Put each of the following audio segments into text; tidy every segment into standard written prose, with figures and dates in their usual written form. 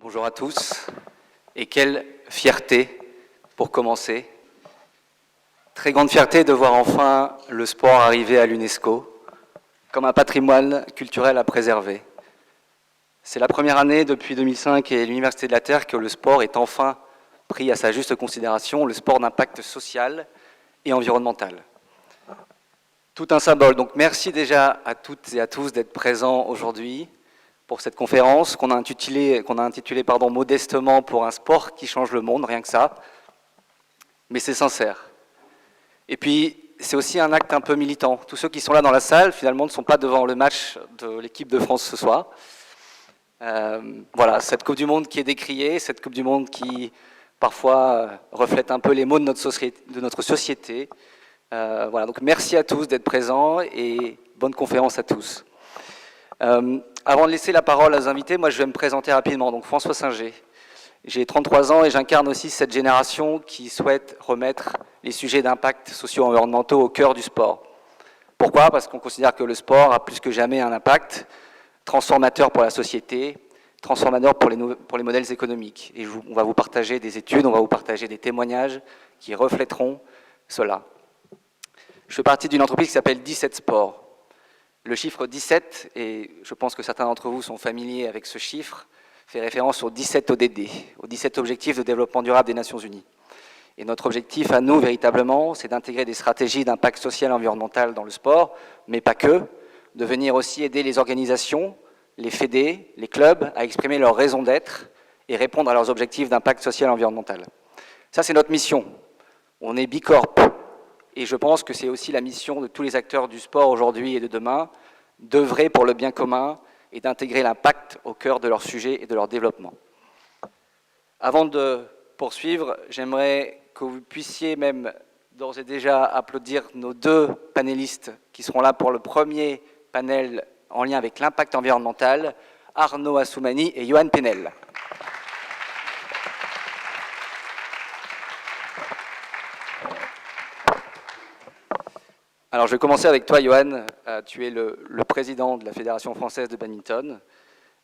Bonjour à tous, et quelle fierté pour commencer. Très grande fierté de voir enfin le sport arriver à l'UNESCO comme un patrimoine culturel à préserver. C'est la première année depuis 2005 et l'Université de la Terre que le sport est enfin pris à sa juste considération, le sport d'impact social et environnemental. Tout un symbole, donc merci déjà à toutes et à tous d'être présents aujourd'hui pour cette conférence qu'on a intitulée modestement pour un sport qui change le monde, rien que ça, mais c'est sincère. Et puis, c'est aussi un acte un peu militant. Tous ceux qui sont là dans la salle, finalement, ne sont pas devant le match de l'équipe de France ce soir. Voilà, cette Coupe du Monde qui est décriée, cette Coupe du Monde qui, parfois, reflète un peu les maux de notre société. Voilà, donc merci à tous d'être présents et bonne conférence à tous. Avant de laisser la parole aux invités, moi je vais me présenter rapidement. Donc François Singer, j'ai 33 ans et j'incarne aussi cette génération qui souhaite remettre les sujets d'impact socio-environnementaux au cœur du sport. Pourquoi? Parce qu'on considère que le sport a plus que jamais un impact transformateur pour la société, transformateur pour les modèles économiques. Et on va vous partager des études, on va vous partager des témoignages qui reflèteront cela. Je fais partie d'une entreprise qui s'appelle 17 Sports. Le chiffre 17, et je pense que certains d'entre vous sont familiers avec ce chiffre, fait référence aux 17 ODD, aux 17 objectifs de développement durable des Nations Unies. Et notre objectif à nous, véritablement, c'est d'intégrer des stratégies d'impact social et environnemental dans le sport, mais pas que, de venir aussi aider les organisations, les fédés, les clubs à exprimer leur raison d'être et répondre à leurs objectifs d'impact social et environnemental. Ça, c'est notre mission. On est Bicorp. Et je pense que c'est aussi la mission de tous les acteurs du sport aujourd'hui et de demain, d'œuvrer pour le bien commun et d'intégrer l'impact au cœur de leur sujet et de leur développement. Avant de poursuivre, j'aimerais que vous puissiez même d'ores et déjà applaudir nos deux panélistes qui seront là pour le premier panel en lien avec l'impact environnemental, Arnaud Assoumani et Johan Penel. Alors, je vais commencer avec toi, Johan. Tu es le président de la Fédération française de badminton.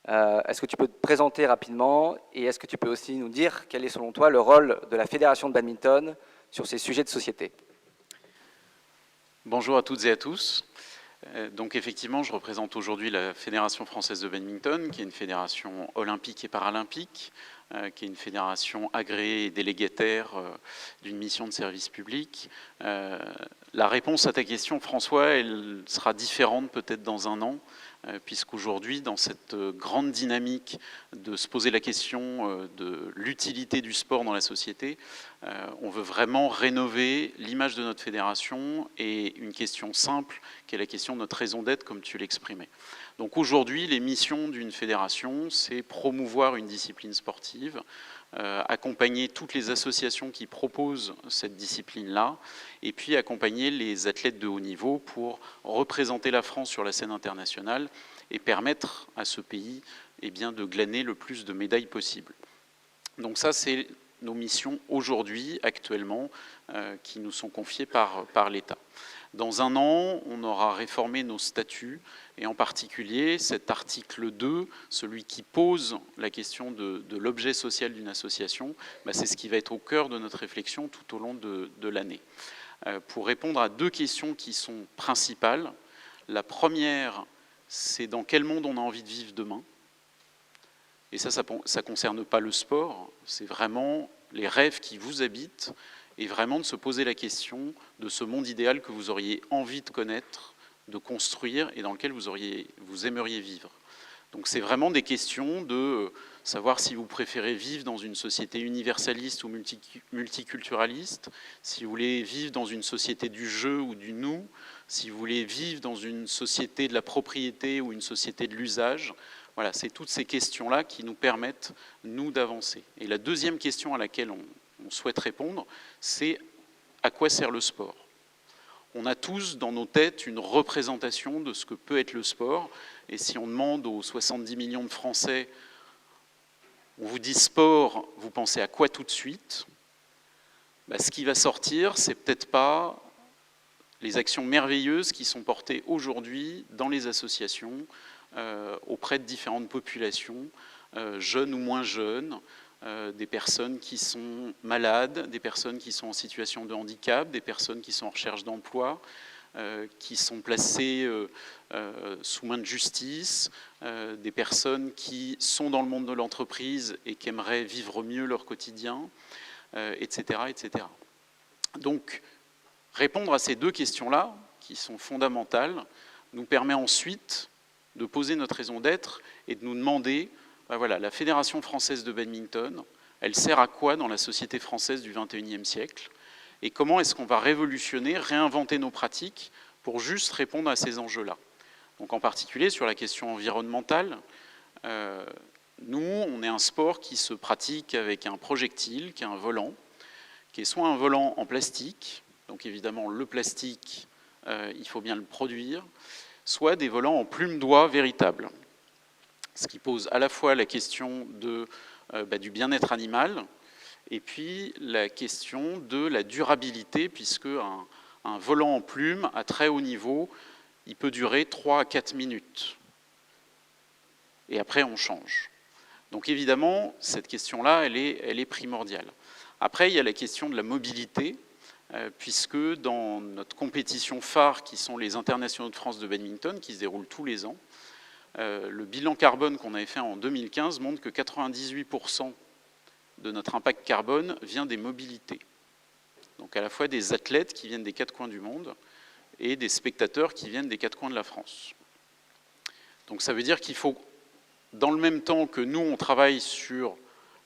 Est-ce que tu peux te présenter rapidement et est-ce que tu peux aussi nous dire quel est, selon toi, le rôle de la Fédération de badminton sur ces sujets de société? Bonjour à toutes et à tous. Donc effectivement, je représente aujourd'hui la Fédération française de badminton, qui est une fédération olympique et paralympique, qui est une fédération agréée et délégataire d'une mission de service public. La réponse à ta question, François, elle sera différente peut-être dans un an, puisqu'aujourd'hui, dans cette grande dynamique de se poser la question de l'utilité du sport dans la société, on veut vraiment rénover l'image de notre fédération et une question simple, qui est la question de notre raison d'être, comme tu l'exprimais. Donc aujourd'hui, les missions d'une fédération, c'est promouvoir une discipline sportive, accompagner toutes les associations qui proposent cette discipline-là, et puis accompagner les athlètes de haut niveau pour représenter la France sur la scène internationale et permettre à ce pays de glaner le plus de médailles possible. Donc ça, c'est nos missions aujourd'hui, actuellement, qui nous sont confiées par l'État. Dans un an, on aura réformé nos statuts, et en particulier cet article 2, celui qui pose la question de l'objet social d'une association, c'est ce qui va être au cœur de notre réflexion tout au long de l'année. Pour répondre à deux questions qui sont principales. La première, c'est dans quel monde on a envie de vivre demain? Et ça ne concerne pas le sport, c'est vraiment les rêves qui vous habitent, et vraiment de se poser la question de ce monde idéal que vous auriez envie de connaître, de construire, et dans lequel vous aimeriez vivre. Donc c'est vraiment des questions de savoir si vous préférez vivre dans une société universaliste ou multiculturaliste, si vous voulez vivre dans une société du jeu ou du nous, si vous voulez vivre dans une société de la propriété ou une société de l'usage. Voilà, c'est toutes ces questions-là qui nous permettent, nous, d'avancer. Et la deuxième question à laquelle on souhaite répondre, c'est à quoi sert le sport? On a tous dans nos têtes une représentation de ce que peut être le sport, et si on demande aux 70 millions de Français, on vous dit sport, vous pensez à quoi tout de suite? Ce qui va sortir, c'est peut-être pas les actions merveilleuses qui sont portées aujourd'hui dans les associations, auprès de différentes populations, jeunes ou moins jeunes, des personnes qui sont malades, des personnes qui sont en situation de handicap, des personnes qui sont en recherche d'emploi, qui sont placées sous main de justice, des personnes qui sont dans le monde de l'entreprise et qui aimeraient vivre mieux leur quotidien, etc., etc. Donc, répondre à ces deux questions-là, qui sont fondamentales, nous permet ensuite de poser notre raison d'être et de nous demander, ben voilà, la Fédération française de badminton, elle sert à quoi dans la société française du XXIe siècle? Et comment est-ce qu'on va révolutionner, réinventer nos pratiques pour juste répondre à ces enjeux-là? Donc en particulier sur la question environnementale, nous, on est un sport qui se pratique avec un projectile, qui est un volant, qui est soit un volant en plastique, donc évidemment le plastique, il faut bien le produire, soit des volants en plume-doigt véritables. Ce qui pose à la fois la question du bien-être animal, et puis la question de la durabilité, puisque un volant en plume à très haut niveau, il peut durer 3 à 4 minutes. Et après, on change. Donc évidemment, cette question-là, elle est primordiale. Après, il y a la question de la mobilité, puisque dans notre compétition phare, qui sont les internationaux de France de badminton, qui se déroulent tous les ans, le bilan carbone qu'on avait fait en 2015 montre que 98% de notre impact carbone vient des mobilités. Donc à la fois des athlètes qui viennent des 4 coins du monde et des spectateurs qui viennent des 4 coins de la France. Donc ça veut dire qu'il faut, dans le même temps que nous, on travaille sur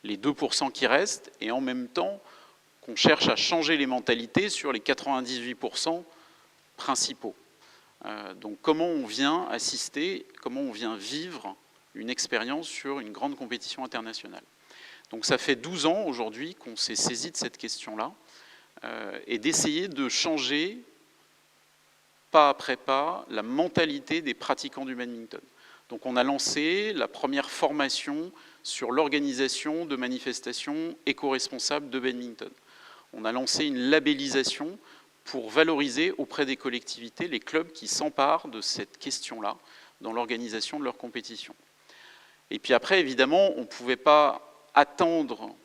les 2% qui restent, et en même temps qu'on cherche à changer les mentalités sur les 98% principaux. Donc comment on vient assister, comment on vient vivre une expérience sur une grande compétition internationale. Donc ça fait 12 ans aujourd'hui qu'on s'est saisi de cette question-là, et d'essayer de changer, pas après pas, la mentalité des pratiquants du badminton. Donc on a lancé la première formation sur l'organisation de manifestations éco-responsables de badminton. On a lancé une labellisation pour valoriser auprès des collectivités les clubs qui s'emparent de cette question-là dans l'organisation de leurs compétitions. Et puis après, évidemment, on ne pouvait pas attendre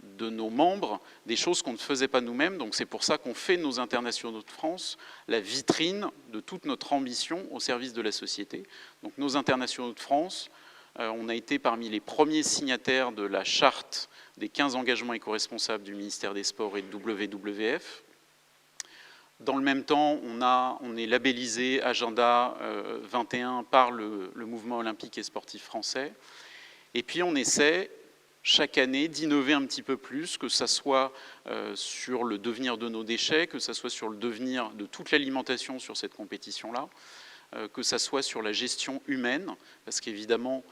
de nos membres des choses qu'on ne faisait pas nous-mêmes. Donc c'est pour ça qu'on fait nos internationaux de France la vitrine de toute notre ambition au service de la société. Donc nos internationaux de France, on a été parmi les premiers signataires de la charte des 15 engagements éco-responsables du ministère des Sports et de WWF. Dans le même temps, on est labellisé Agenda 21 par le mouvement olympique et sportif français. Et puis on essaie chaque année d'innover un petit peu plus, que ce soit sur le devenir de nos déchets, que ce soit sur le devenir de toute l'alimentation sur cette compétition-là, que ce soit sur la gestion humaine, parce qu'évidemment,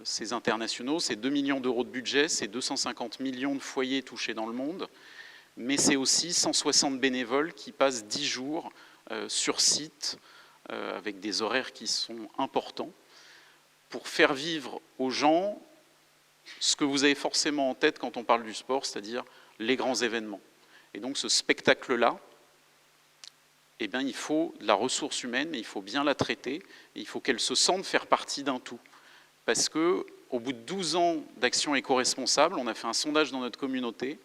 ces internationaux, c'est 2 millions d'euros de budget, c'est 250 millions de foyers touchés dans le monde, mais c'est aussi 160 bénévoles qui passent 10 jours sur site, avec des horaires qui sont importants, pour faire vivre aux gens ce que vous avez forcément en tête quand on parle du sport, c'est-à-dire les grands événements. Et donc ce spectacle-là, eh bien, il faut de la ressource humaine, il faut bien la traiter, et il faut qu'elle se sente faire partie d'un tout. Parce qu'au bout de 12 ans d'action éco-responsable, on a fait un sondage dans notre communauté,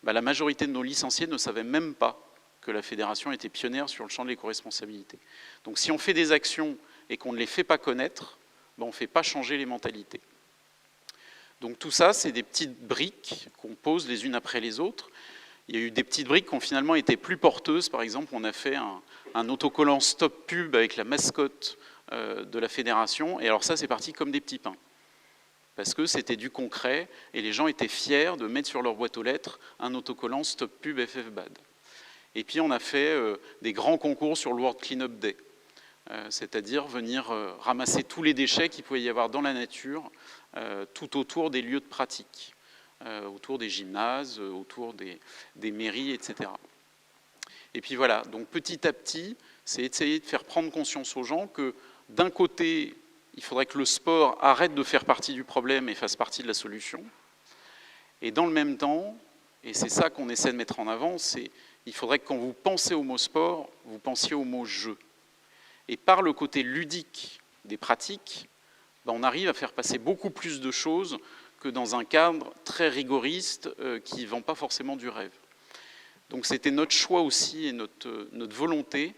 la majorité de nos licenciés ne savaient même pas que la fédération était pionnière sur le champ de l'éco-responsabilité. Donc si on fait des actions et qu'on ne les fait pas connaître, on ne fait pas changer les mentalités. Donc tout ça, c'est des petites briques qu'on pose les unes après les autres. Il y a eu des petites briques qui ont finalement été plus porteuses. Par exemple, on a fait un autocollant Stop Pub avec la mascotte de la fédération. Et alors ça, c'est parti comme des petits pains. Parce que c'était du concret et les gens étaient fiers de mettre sur leur boîte aux lettres un autocollant Stop Pub FFBAD. Et puis on a fait des grands concours sur le World Cleanup Day. C'est-à-dire venir ramasser tous les déchets qu'il pouvait y avoir dans la nature, tout autour des lieux de pratique, autour des gymnases, autour des mairies, etc. Et puis voilà, donc petit à petit, c'est essayer de faire prendre conscience aux gens que d'un côté, il faudrait que le sport arrête de faire partie du problème et fasse partie de la solution. Et dans le même temps, et c'est ça qu'on essaie de mettre en avant, c'est il faudrait que quand vous pensez au mot sport, vous pensiez au mot jeu. Et par le côté ludique des pratiques, on arrive à faire passer beaucoup plus de choses que dans un cadre très rigoriste qui ne vend pas forcément du rêve. Donc c'était notre choix aussi et notre volonté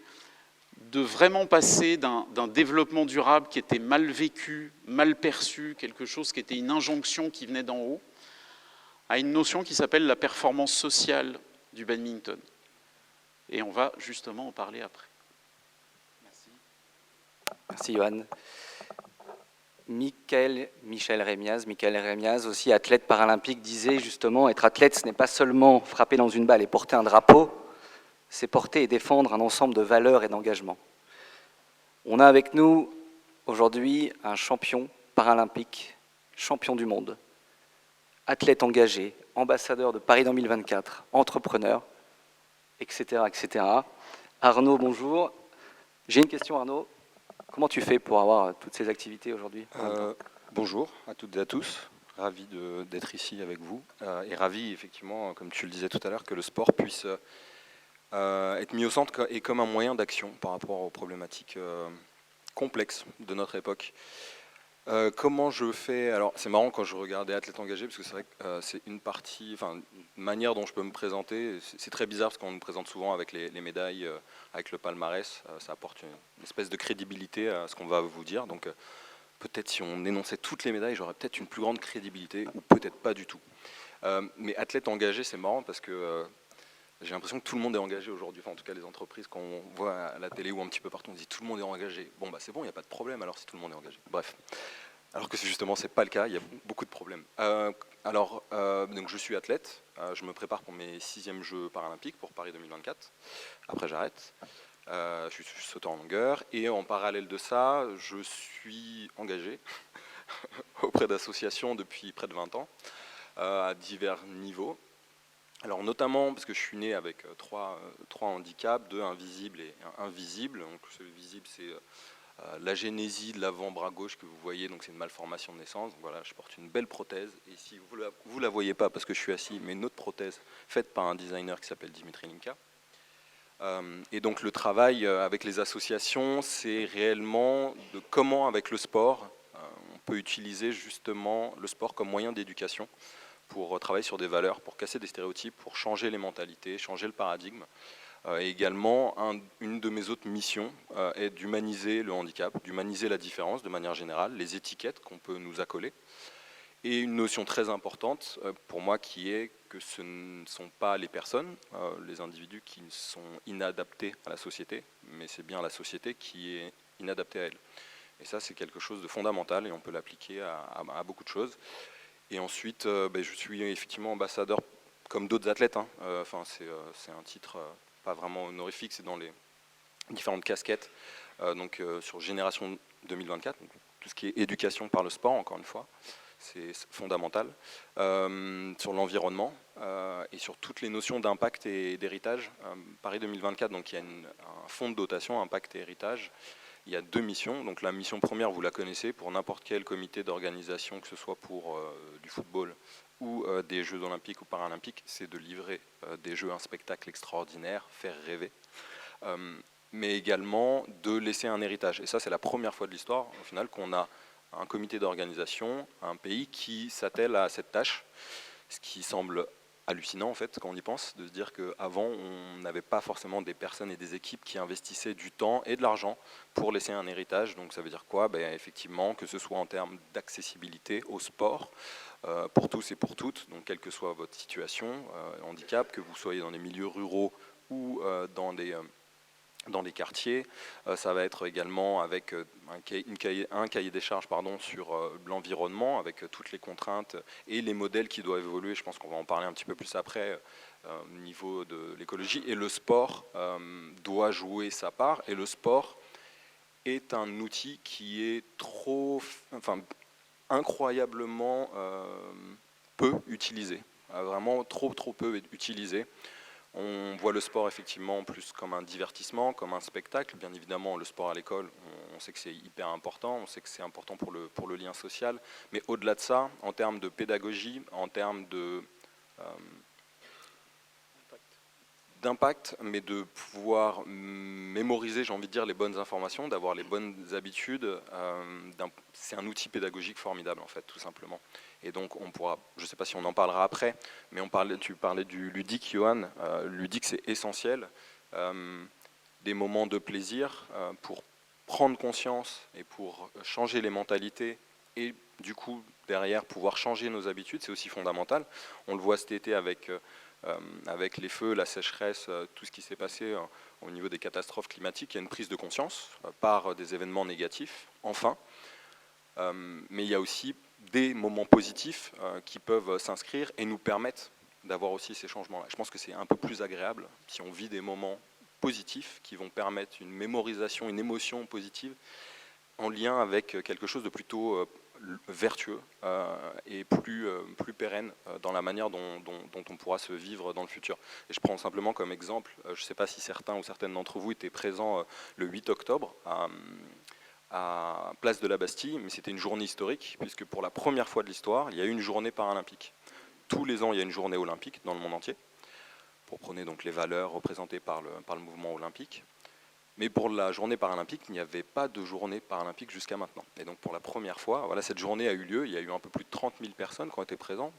de vraiment passer d'un développement durable qui était mal vécu, mal perçu, quelque chose qui était une injonction qui venait d'en haut, à une notion qui s'appelle la performance sociale du badminton. Et on va justement en parler après. Merci. Merci Johan. Michael Rémiaz, aussi athlète paralympique, disait justement, être athlète, ce n'est pas seulement frapper dans une balle et porter un drapeau, c'est porter et défendre un ensemble de valeurs et d'engagement. On a avec nous aujourd'hui un champion paralympique, champion du monde, athlète engagé, ambassadeur de Paris 2024, entrepreneur, etc., etc. Arnaud, bonjour. J'ai une question, Arnaud. Comment tu fais pour avoir toutes ces activités aujourd'hui ? Bonjour à toutes et à tous. Ravi d'être ici avec vous. Et ravi, effectivement, comme tu le disais tout à l'heure, que le sport puisse être mis au centre et comme un moyen d'action par rapport aux problématiques complexes de notre époque. Comment je fais? Alors c'est marrant quand je regardais Athlète engagé, parce que c'est vrai que c'est une partie, enfin une manière dont je peux me présenter. C'est très bizarre parce qu'on me présente souvent avec les médailles, avec le palmarès. Ça apporte une espèce de crédibilité à ce qu'on va vous dire. Donc peut-être si on énonçait toutes les médailles, j'aurais peut-être une plus grande crédibilité, ou peut-être pas du tout. Mais Athlète engagé, c'est marrant parce que j'ai l'impression que tout le monde est engagé aujourd'hui. Enfin, en tout cas, les entreprises, quand on voit à la télé ou un petit peu partout, on dit tout le monde est engagé. Bon, bah c'est bon, il n'y a pas de problème alors si tout le monde est engagé. Bref. Alors que justement, c'est pas le cas, il y a beaucoup de problèmes. Donc je suis athlète, je me prépare pour mes 6e Jeux paralympiques pour Paris 2024. Après, j'arrête. Je suis sauteur en longueur. Et en parallèle de ça, je suis engagé auprès d'associations depuis près de 20 ans, à divers niveaux. Alors notamment parce que je suis né avec trois handicaps, 2 invisibles et 1 visible. Donc celui visible, c'est l'agénésie de l'avant-bras gauche que vous voyez, donc c'est une malformation de naissance. Donc voilà, je porte une belle prothèse. Et si vous la voyez pas parce que je suis assis, mais une autre prothèse faite par un designer qui s'appelle Dimitri Linka. Et donc le travail avec les associations, c'est réellement de comment avec le sport, on peut utiliser justement le sport comme moyen d'éducation pour travailler sur des valeurs, pour casser des stéréotypes, pour changer les mentalités, changer le paradigme. Et également, une de mes autres missions est d'humaniser le handicap, d'humaniser la différence de manière générale, les étiquettes qu'on peut nous accoler. Et une notion très importante pour moi qui est que ce ne sont pas les personnes, les individus qui sont inadaptés à la société, mais c'est bien la société qui est inadaptée à elle. Et ça, c'est quelque chose de fondamental et on peut l'appliquer à beaucoup de choses. Et ensuite, je suis effectivement ambassadeur comme d'autres athlètes. Enfin, c'est un titre pas vraiment honorifique, c'est dans les différentes casquettes. Sur Génération 2024, donc tout ce qui est éducation par le sport, encore une fois, c'est fondamental. Sur l'environnement et sur toutes les notions d'impact et d'héritage. Paris 2024, donc il y a un fonds de dotation, impact et héritage. Il y a 2 missions. Donc la mission première, vous la connaissez, pour n'importe quel comité d'organisation, que ce soit pour du football ou des Jeux olympiques ou paralympiques, c'est de livrer des jeux, un spectacle extraordinaire, faire rêver, mais également de laisser un héritage. Et ça, c'est la première fois de l'histoire, au final, qu'on a un comité d'organisation, un pays qui s'attelle à cette tâche, ce qui semble hallucinant en fait quand on y pense, de se dire qu'avant on n'avait pas forcément des personnes et des équipes qui investissaient du temps et de l'argent pour laisser un héritage. Donc ça veut dire quoi? Effectivement, que ce soit en termes d'accessibilité au sport, pour tous et pour toutes, donc quelle que soit votre situation, handicap, que vous soyez dans des milieux ruraux ou dans les quartiers. Ça va être également avec un cahier des charges sur l'environnement, avec toutes les contraintes et les modèles qui doivent évoluer. Je pense qu'on va en parler un petit peu plus après au niveau de l'écologie. Et le sport doit jouer sa part. Et le sport est un outil qui est incroyablement peu utilisé. Vraiment trop peu utilisé. On voit le sport effectivement plus comme un divertissement, comme un spectacle. Bien évidemment, le sport à l'école, on sait que c'est hyper important, on sait que c'est important pour le lien social. Mais au-delà de ça, en termes de pédagogie, en termes d'impact, mais de pouvoir mémoriser, j'ai envie de dire, les bonnes informations, d'avoir les bonnes habitudes. C'est un outil pédagogique formidable, en fait, tout simplement. Et donc, on pourra, je ne sais pas si on en parlera après, mais tu parlais du ludique, Johan. Ludique, c'est essentiel. Des moments de plaisir pour prendre conscience et pour changer les mentalités et du coup, derrière, pouvoir changer nos habitudes, c'est aussi fondamental. On le voit cet été avec les feux, la sécheresse, tout ce qui s'est passé au niveau des catastrophes climatiques. Il y a une prise de conscience par des événements négatifs, enfin. Mais il y a aussi des moments positifs qui peuvent s'inscrire et nous permettre d'avoir aussi ces changements-là. Je pense que c'est un peu plus agréable si on vit des moments positifs qui vont permettre une mémorisation, une émotion positive en lien avec quelque chose de plutôt vertueux et plus pérenne dans la manière dont on pourra se vivre dans le futur. Et je prends simplement comme exemple, je ne sais pas si certains ou certaines d'entre vous étaient présents le 8 octobre à Place de la Bastille, mais c'était une journée historique, puisque pour la première fois de l'histoire, il y a eu une journée paralympique. Tous les ans, il y a une journée olympique dans le monde entier, pour prôner donc les valeurs représentées par le mouvement olympique. Mais pour la journée paralympique, il n'y avait pas de journée paralympique jusqu'à maintenant. Et donc pour la première fois, voilà, cette journée a eu lieu, il y a eu un peu plus de 30 000 personnes qui ont été présentes,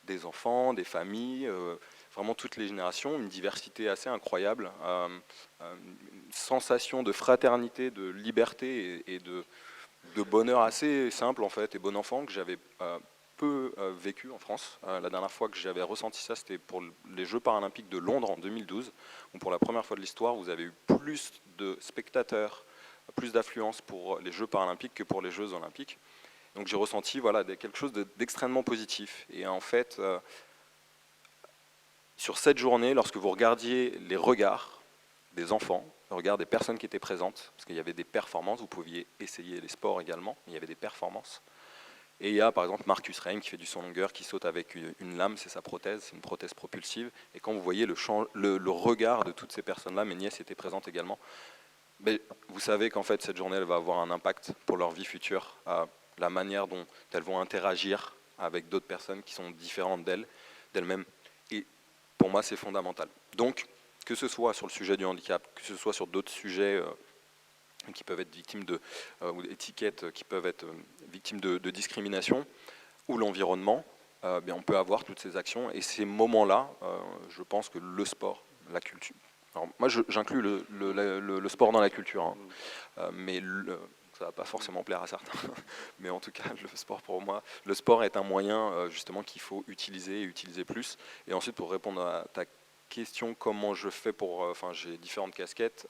des enfants, des familles, vraiment toutes les générations, une diversité assez incroyable, une sensation de fraternité, de liberté et de bonheur assez simple en fait, et bon enfant que j'avais peu vécu en France. La dernière fois que j'avais ressenti ça, c'était pour les Jeux paralympiques de Londres en 2012, où pour la première fois de l'histoire, vous avez eu plus de spectateurs, plus d'affluence pour les Jeux paralympiques que pour les Jeux olympiques. Donc j'ai ressenti voilà, quelque chose d'extrêmement positif. Et en fait, sur cette journée, lorsque vous regardiez les regards des enfants, le regard des personnes qui étaient présentes, parce qu'il y avait des performances, vous pouviez essayer les sports également, mais il y avait des performances. Et il y a par exemple Marcus Reim qui fait du saut longueur, qui saute avec une lame, c'est sa prothèse, c'est une prothèse propulsive. Et quand vous voyez le regard de toutes ces personnes-là, mes nièces étaient présentes également, mais vous savez qu'en fait cette journée elle va avoir un impact pour leur vie future, la manière dont elles vont interagir avec d'autres personnes qui sont différentes d'elles-mêmes. Et pour moi c'est fondamental. Donc que ce soit sur le sujet du handicap, que ce soit sur d'autres sujets qui peuvent être victimes ou étiquettes qui peuvent être victimes de discrimination, ou l'environnement, bien on peut avoir toutes ces actions. Et ces moments-là, je pense que le sport, la culture... Alors, moi, j'inclus le sport dans la culture, hein, mais ça ne va pas forcément plaire à certains. Mais en tout cas, le sport pour moi, le sport est un moyen justement qu'il faut utiliser et utiliser plus. Et ensuite, pour répondre à ta question, comment je fais pour... Enfin, j'ai différentes casquettes.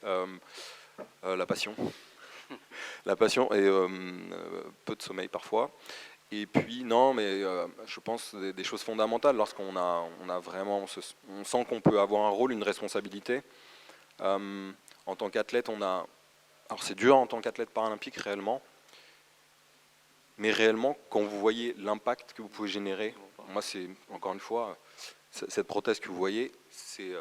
La passion. La passion et peu de sommeil parfois. Et puis non, mais je pense des choses fondamentales lorsqu'on a vraiment, on sent qu'on peut avoir un rôle, une responsabilité. En tant qu'athlète, alors c'est dur en tant qu'athlète paralympique réellement, mais réellement quand vous voyez l'impact que vous pouvez générer, moi c'est encore une fois cette prothèse que vous voyez, c'est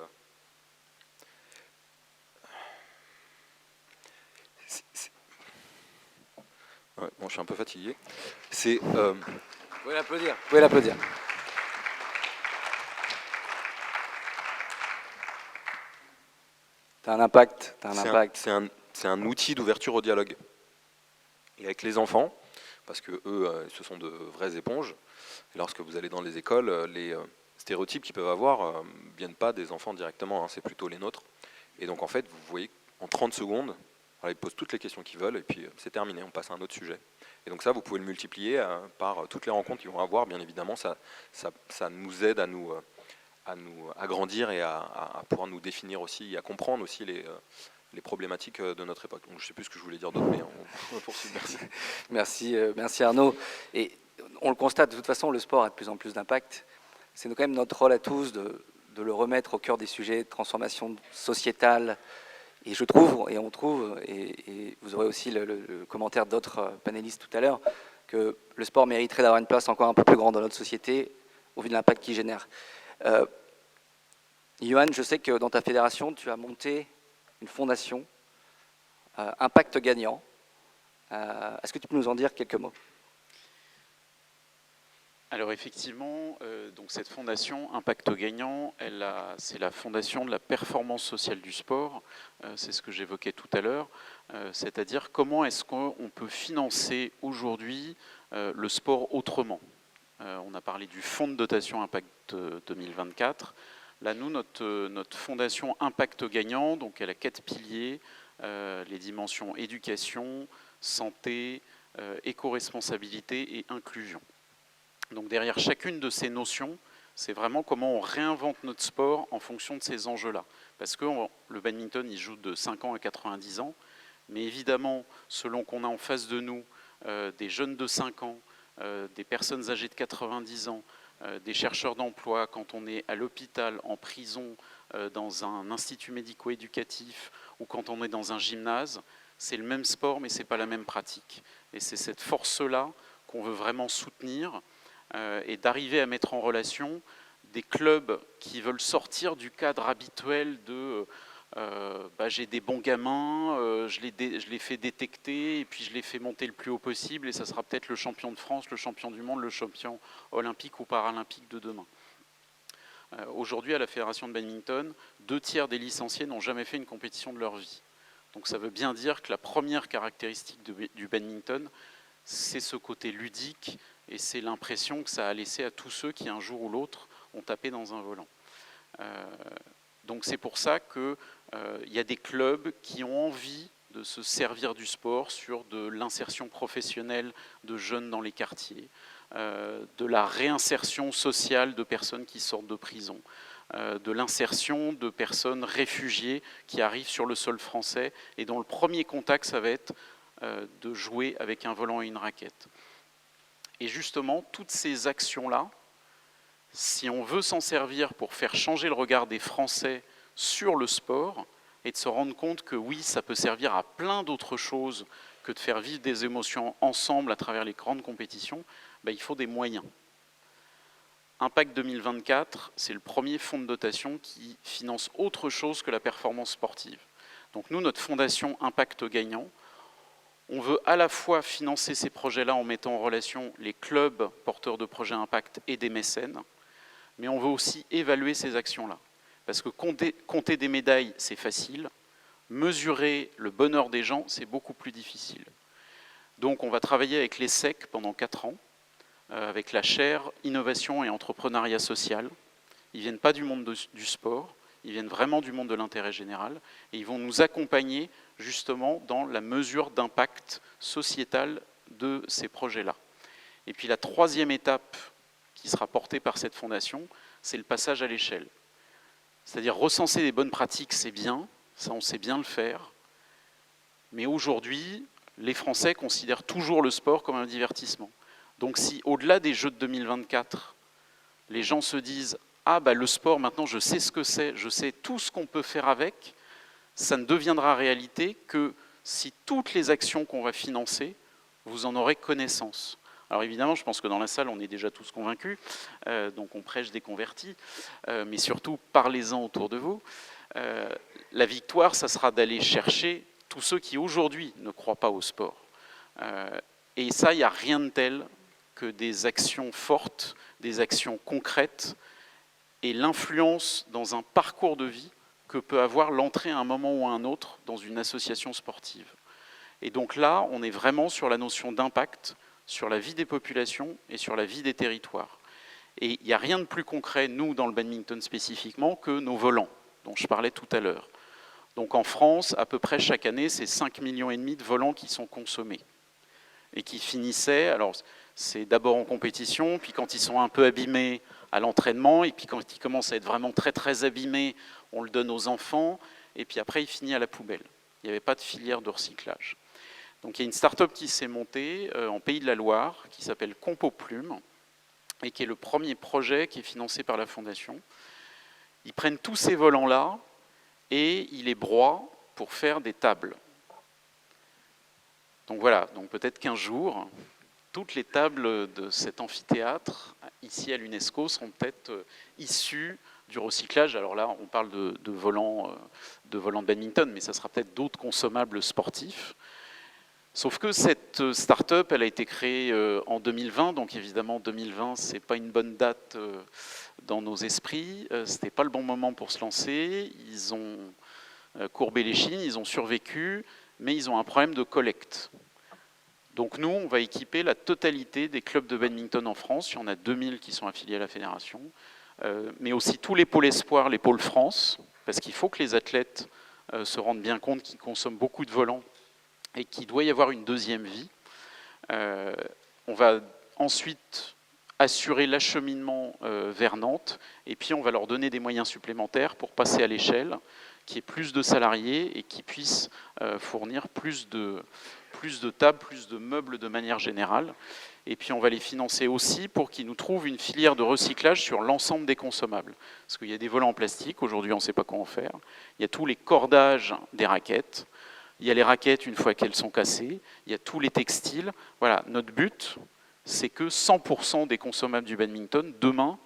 ouais, bon, je suis un peu fatigué. C'est. Vous pouvez l'applaudir. Vous pouvez l'applaudir. T'as un impact. C'est un outil d'ouverture au dialogue. Et avec les enfants, parce que eux, ce sont de vraies éponges. Et lorsque vous allez dans les écoles, les stéréotypes qu'ils peuvent avoir viennent pas des enfants directement, hein, c'est plutôt les nôtres. Et donc en fait, vous voyez, en 30 secondes, ils posent toutes les questions qu'ils veulent et puis c'est terminé, on passe à un autre sujet. Et donc ça, vous pouvez le multiplier par toutes les rencontres qu'ils vont avoir. Bien évidemment, ça nous aide à nous grandir et à pouvoir nous définir aussi, et à comprendre aussi les problématiques de notre époque. Donc je ne sais plus ce que je voulais dire d'autre, mais on va poursuivre. Merci. Merci Arnaud. Et on le constate, de toute façon, le sport a de plus en plus d'impact. C'est quand même notre rôle à tous de le remettre au cœur des sujets de transformation sociétale. Et je trouve, et on trouve, et vous aurez aussi le commentaire d'autres panélistes tout à l'heure, que le sport mériterait d'avoir une place encore un peu plus grande dans notre société, au vu de l'impact qu'il génère. Johan, je sais que dans ta fédération, tu as monté une fondation, Impact Gagnant. Est-ce que tu peux nous en dire quelques mots ? Alors effectivement, donc cette fondation Impact Gagnant, c'est la fondation de la performance sociale du sport. C'est ce que j'évoquais tout à l'heure. C'est-à-dire comment est-ce qu'on peut financer aujourd'hui le sport autrement. On a parlé du fonds de dotation Impact 2024. Là, nous, notre fondation Impact Gagnant, donc elle a 4 piliers, les dimensions éducation, santé, éco-responsabilité et inclusion. Donc derrière chacune de ces notions, c'est vraiment comment on réinvente notre sport en fonction de ces enjeux-là. Parce que le badminton, il joue de 5 ans à 90 ans, mais évidemment, selon qu'on a en face de nous des jeunes de 5 ans, des personnes âgées de 90 ans, des chercheurs d'emploi, quand on est à l'hôpital, en prison, dans un institut médico-éducatif ou quand on est dans un gymnase, c'est le même sport, mais ce n'est pas la même pratique. Et c'est cette force-là qu'on veut vraiment soutenir, et d'arriver à mettre en relation des clubs qui veulent sortir du cadre habituel de j'ai des bons gamins, je les fais détecter et puis je les fais monter le plus haut possible et ça sera peut-être le champion de France, le champion du monde, le champion olympique ou paralympique de demain. Aujourd'hui, à la Fédération de badminton, 2/3 des licenciés n'ont jamais fait une compétition de leur vie. Donc ça veut bien dire que la première caractéristique du badminton, c'est ce côté ludique et c'est l'impression que ça a laissé à tous ceux qui, un jour ou l'autre, ont tapé dans un volant. Donc c'est pour ça qu'il y a des clubs qui ont envie de se servir du sport sur de l'insertion professionnelle de jeunes dans les quartiers, de la réinsertion sociale de personnes qui sortent de prison, de l'insertion de personnes réfugiées qui arrivent sur le sol français et dont le premier contact, ça va être de jouer avec un volant et une raquette. Et justement, toutes ces actions-là, si on veut s'en servir pour faire changer le regard des Français sur le sport et de se rendre compte que oui, ça peut servir à plein d'autres choses que de faire vivre des émotions ensemble à travers les grandes compétitions, il faut des moyens. Impact 2024, c'est le premier fonds de dotation qui finance autre chose que la performance sportive. Donc nous, notre fondation Impact Gagnant, on veut à la fois financer ces projets-là en mettant en relation les clubs porteurs de projets Impact et des mécènes, mais on veut aussi évaluer ces actions-là. Parce que compter des médailles, c'est facile. Mesurer le bonheur des gens, c'est beaucoup plus difficile. Donc on va travailler avec les SEC pendant 4 ans, avec la chaire Innovation et Entrepreneuriat Social. Ils ne viennent pas du monde du sport, ils viennent vraiment du monde de l'intérêt général, et ils vont nous accompagner justement dans la mesure d'impact sociétal de ces projets-là. Et puis la troisième étape qui sera portée par cette fondation, c'est le passage à l'échelle. C'est-à-dire recenser les bonnes pratiques, c'est bien, ça on sait bien le faire, mais aujourd'hui, les Français considèrent toujours le sport comme un divertissement. Donc si au-delà des Jeux de 2024, les gens se disent « Ah le sport, maintenant je sais ce que c'est, je sais tout ce qu'on peut faire avec », ça ne deviendra réalité que si toutes les actions qu'on va financer, vous en aurez connaissance. Alors évidemment, je pense que dans la salle, on est déjà tous convaincus, donc on prêche des convertis, mais surtout, parlez-en autour de vous. La victoire, ça sera d'aller chercher tous ceux qui aujourd'hui ne croient pas au sport. Et ça, il n'y a rien de tel que des actions fortes, des actions concrètes, et l'influence dans un parcours de vie que peut avoir l'entrée à un moment ou à un autre dans une association sportive. Et donc là, on est vraiment sur la notion d'impact, sur la vie des populations et sur la vie des territoires. Et il n'y a rien de plus concret, nous, dans le badminton spécifiquement, que nos volants, dont je parlais tout à l'heure. Donc en France, à peu près chaque année, c'est 5,5 millions de volants qui sont consommés. Et qui finissaient, alors c'est d'abord en compétition, puis quand ils sont un peu abîmés à l'entraînement, et puis quand ils commencent à être vraiment très très abîmés, on le donne aux enfants, et puis après il finit à la poubelle. Il n'y avait pas de filière de recyclage. Donc il y a une start-up qui s'est montée en Pays de la Loire, qui s'appelle Compoplume, et qui est le premier projet qui est financé par la Fondation. Ils prennent tous ces volants-là, et ils les broient pour faire des tables. Donc voilà, donc peut-être qu'un jour, toutes les tables de cet amphithéâtre, ici à l'UNESCO, seront peut-être issues du recyclage. Alors là, on parle de volants de badminton, mais ça sera peut-être d'autres consommables sportifs. Sauf que cette start-up, elle a été créée en 2020, donc évidemment 2020, c'est pas une bonne date dans nos esprits. C'était pas le bon moment pour se lancer. Ils ont courbé les chines, ils ont survécu, mais ils ont un problème de collecte. Donc nous, on va équiper la totalité des clubs de badminton en France. Il y en a 2000 qui sont affiliés à la fédération, mais aussi tous les pôles espoirs, les pôles France, parce qu'il faut que les athlètes se rendent bien compte qu'ils consomment beaucoup de volants et qu'il doit y avoir une deuxième vie. On va ensuite assurer l'acheminement vers Nantes, et puis on va leur donner des moyens supplémentaires pour passer à l'échelle, qu'il y ait plus de salariés et qui puissent fournir plus de tables, plus de meubles de manière générale. Et puis on va les financer aussi pour qu'ils nous trouvent une filière de recyclage sur l'ensemble des consommables. Parce qu'il y a des volants en plastique, aujourd'hui on ne sait pas quoi en faire. Il y a tous les cordages des raquettes. Il y a les raquettes une fois qu'elles sont cassées. Il y a tous les textiles. Voilà, notre but, c'est que 100% des consommables du badminton, demain,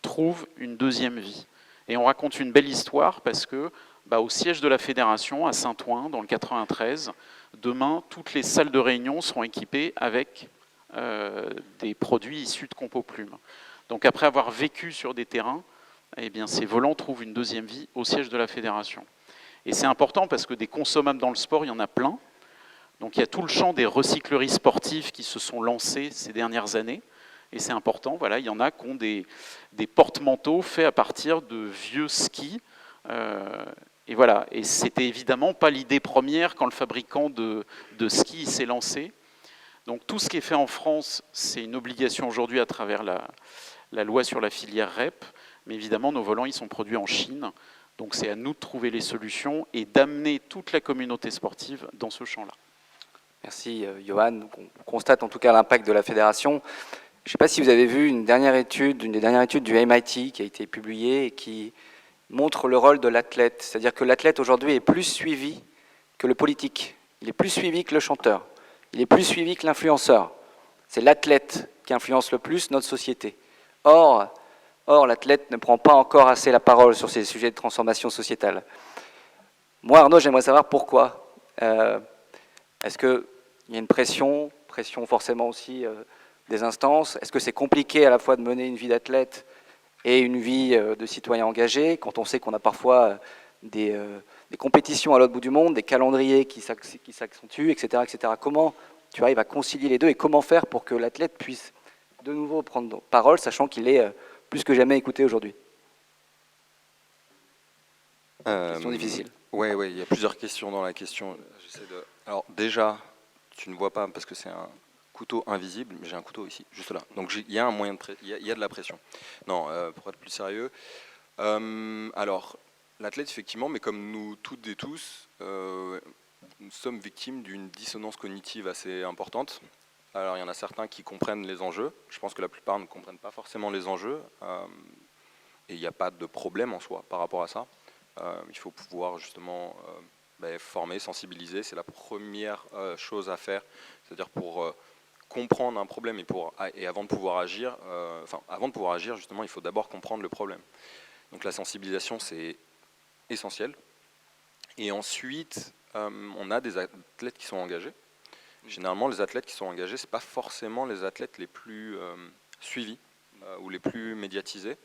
trouvent une deuxième vie. Et on raconte une belle histoire parce que, au siège de la fédération, à Saint-Ouen, dans le 93, demain, toutes les salles de réunion seront équipées avec des produits issus de Compos-Plume. Donc après avoir vécu sur des terrains, eh bien, ces volants trouvent une deuxième vie au siège de la fédération. Et c'est important parce que des consommables dans le sport, il y en a plein. Donc il y a tout le champ des recycleries sportives qui se sont lancées ces dernières années. Et c'est important, voilà, il y en a qui ont des porte-manteaux faits à partir de vieux skis. Et voilà, et c'était évidemment pas l'idée première quand le fabricant de skis s'est lancé. Donc tout ce qui est fait en France, c'est une obligation aujourd'hui à travers la loi sur la filière REP. Mais évidemment, nos volants, ils sont produits en Chine. Donc c'est à nous de trouver les solutions et d'amener toute la communauté sportive dans ce champ-là. Merci Johan. On constate en tout cas l'impact de la fédération. Je ne sais pas si vous avez vu une des dernières études du MIT qui a été publiée et qui montre le rôle de l'athlète. C'est-à-dire que l'athlète aujourd'hui est plus suivi que le politique. Il est plus suivi que le chanteur. Il est plus suivi que l'influenceur. C'est l'athlète qui influence le plus notre société. Or, l'athlète ne prend pas encore assez la parole sur ces sujets de transformation sociétale. Moi, Arnaud, j'aimerais savoir pourquoi. Est-ce qu'il y a une pression forcément aussi des instances? Est-ce que c'est compliqué à la fois de mener une vie d'athlète et une vie de citoyen engagé, quand on sait qu'on a parfois des compétitions à l'autre bout du monde, des calendriers qui s'accentuent, etc., etc. Comment tu arrives à concilier les deux et comment faire pour que l'athlète puisse de nouveau prendre parole, sachant qu'il est plus que jamais écouté aujourd'hui? Question difficile. Oui, il y a plusieurs questions dans la question. Alors déjà, tu ne vois pas parce que c'est un couteau invisible, mais j'ai un couteau ici, juste là. Donc il y a un moyen il y a de la pression. Non, pour être plus sérieux. Alors, l'athlète, effectivement, mais comme nous toutes et tous, nous sommes victimes d'une dissonance cognitive assez importante. Alors, il y en a certains qui comprennent les enjeux. Je pense que la plupart ne comprennent pas forcément les enjeux. Et il n'y a pas de problème en soi par rapport à ça. Il faut pouvoir justement former, sensibiliser. C'est la première chose à faire. C'est-à-dire pour comprendre un problème et avant de pouvoir agir, justement, il faut d'abord comprendre le problème. Donc la sensibilisation, c'est essentiel. Et ensuite, on a des athlètes qui sont engagés. Généralement, les athlètes qui sont engagés, ce n'est pas forcément les athlètes les plus suivis ou les plus médiatisés.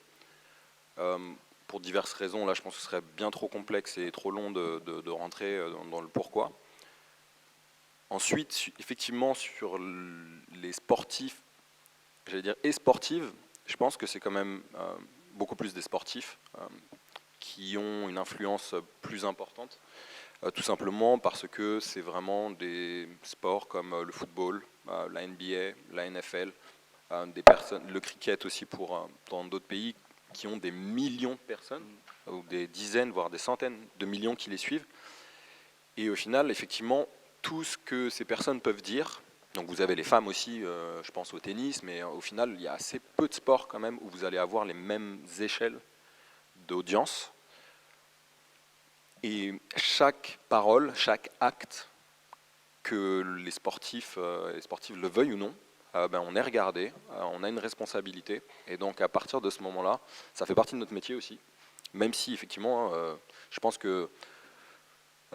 Pour diverses raisons, là je pense que ce serait bien trop complexe et trop long de rentrer dans le pourquoi. Ensuite, effectivement, sur les sportifs, j'allais dire et sportives, je pense que c'est quand même beaucoup plus des sportifs qui ont une influence plus importante. Tout simplement parce que c'est vraiment des sports comme le football, la NBA, la NFL, le cricket aussi dans d'autres pays qui ont des millions de personnes, ou des dizaines, voire des centaines de millions qui les suivent. Et au final, effectivement, tout ce que ces personnes peuvent dire, donc vous avez les femmes aussi, je pense au tennis, mais au final, il y a assez peu de sports quand même où vous allez avoir les mêmes échelles d'audience. Et chaque parole, chaque acte, que les sportifs le veuillent ou non, on est regardé, on a une responsabilité. Et donc à partir de ce moment-là, ça fait partie de notre métier aussi. Même si effectivement, je pense que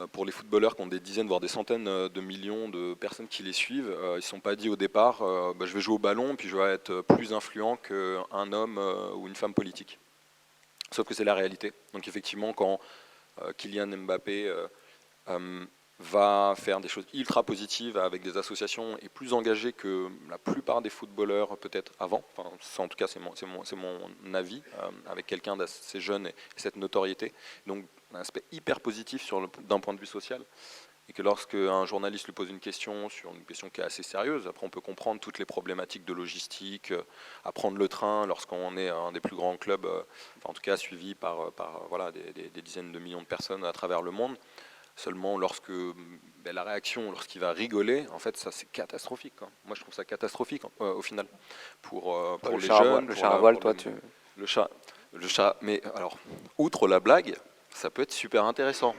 pour les footballeurs qui ont des dizaines, voire des centaines de millions de personnes qui les suivent, ils ne se sont pas dit au départ je vais jouer au ballon puis je vais être plus influent qu'un homme ou une femme politique. Sauf que c'est la réalité. Donc effectivement, quand Kylian Mbappé va faire des choses ultra positives avec des associations et plus engagées que la plupart des footballeurs peut-être avant, enfin, ça, en tout cas c'est mon avis, avec quelqu'un d'assez jeune et cette notoriété. Donc un aspect hyper positif d'un point de vue social. Et que lorsque un journaliste lui pose une question sur une question qui est assez sérieuse, après on peut comprendre toutes les problématiques de logistique, à prendre le train lorsqu'on est un des plus grands clubs, enfin en tout cas suivi par voilà, des dizaines de millions de personnes à travers le monde. Seulement lorsque la réaction, lorsqu'il va rigoler, en fait ça c'est catastrophique, quoi. Moi je trouve ça catastrophique au final pour les jeunes. Le char à voile, toi tu... Le chat, mais alors, outre la blague, ça peut être super intéressant.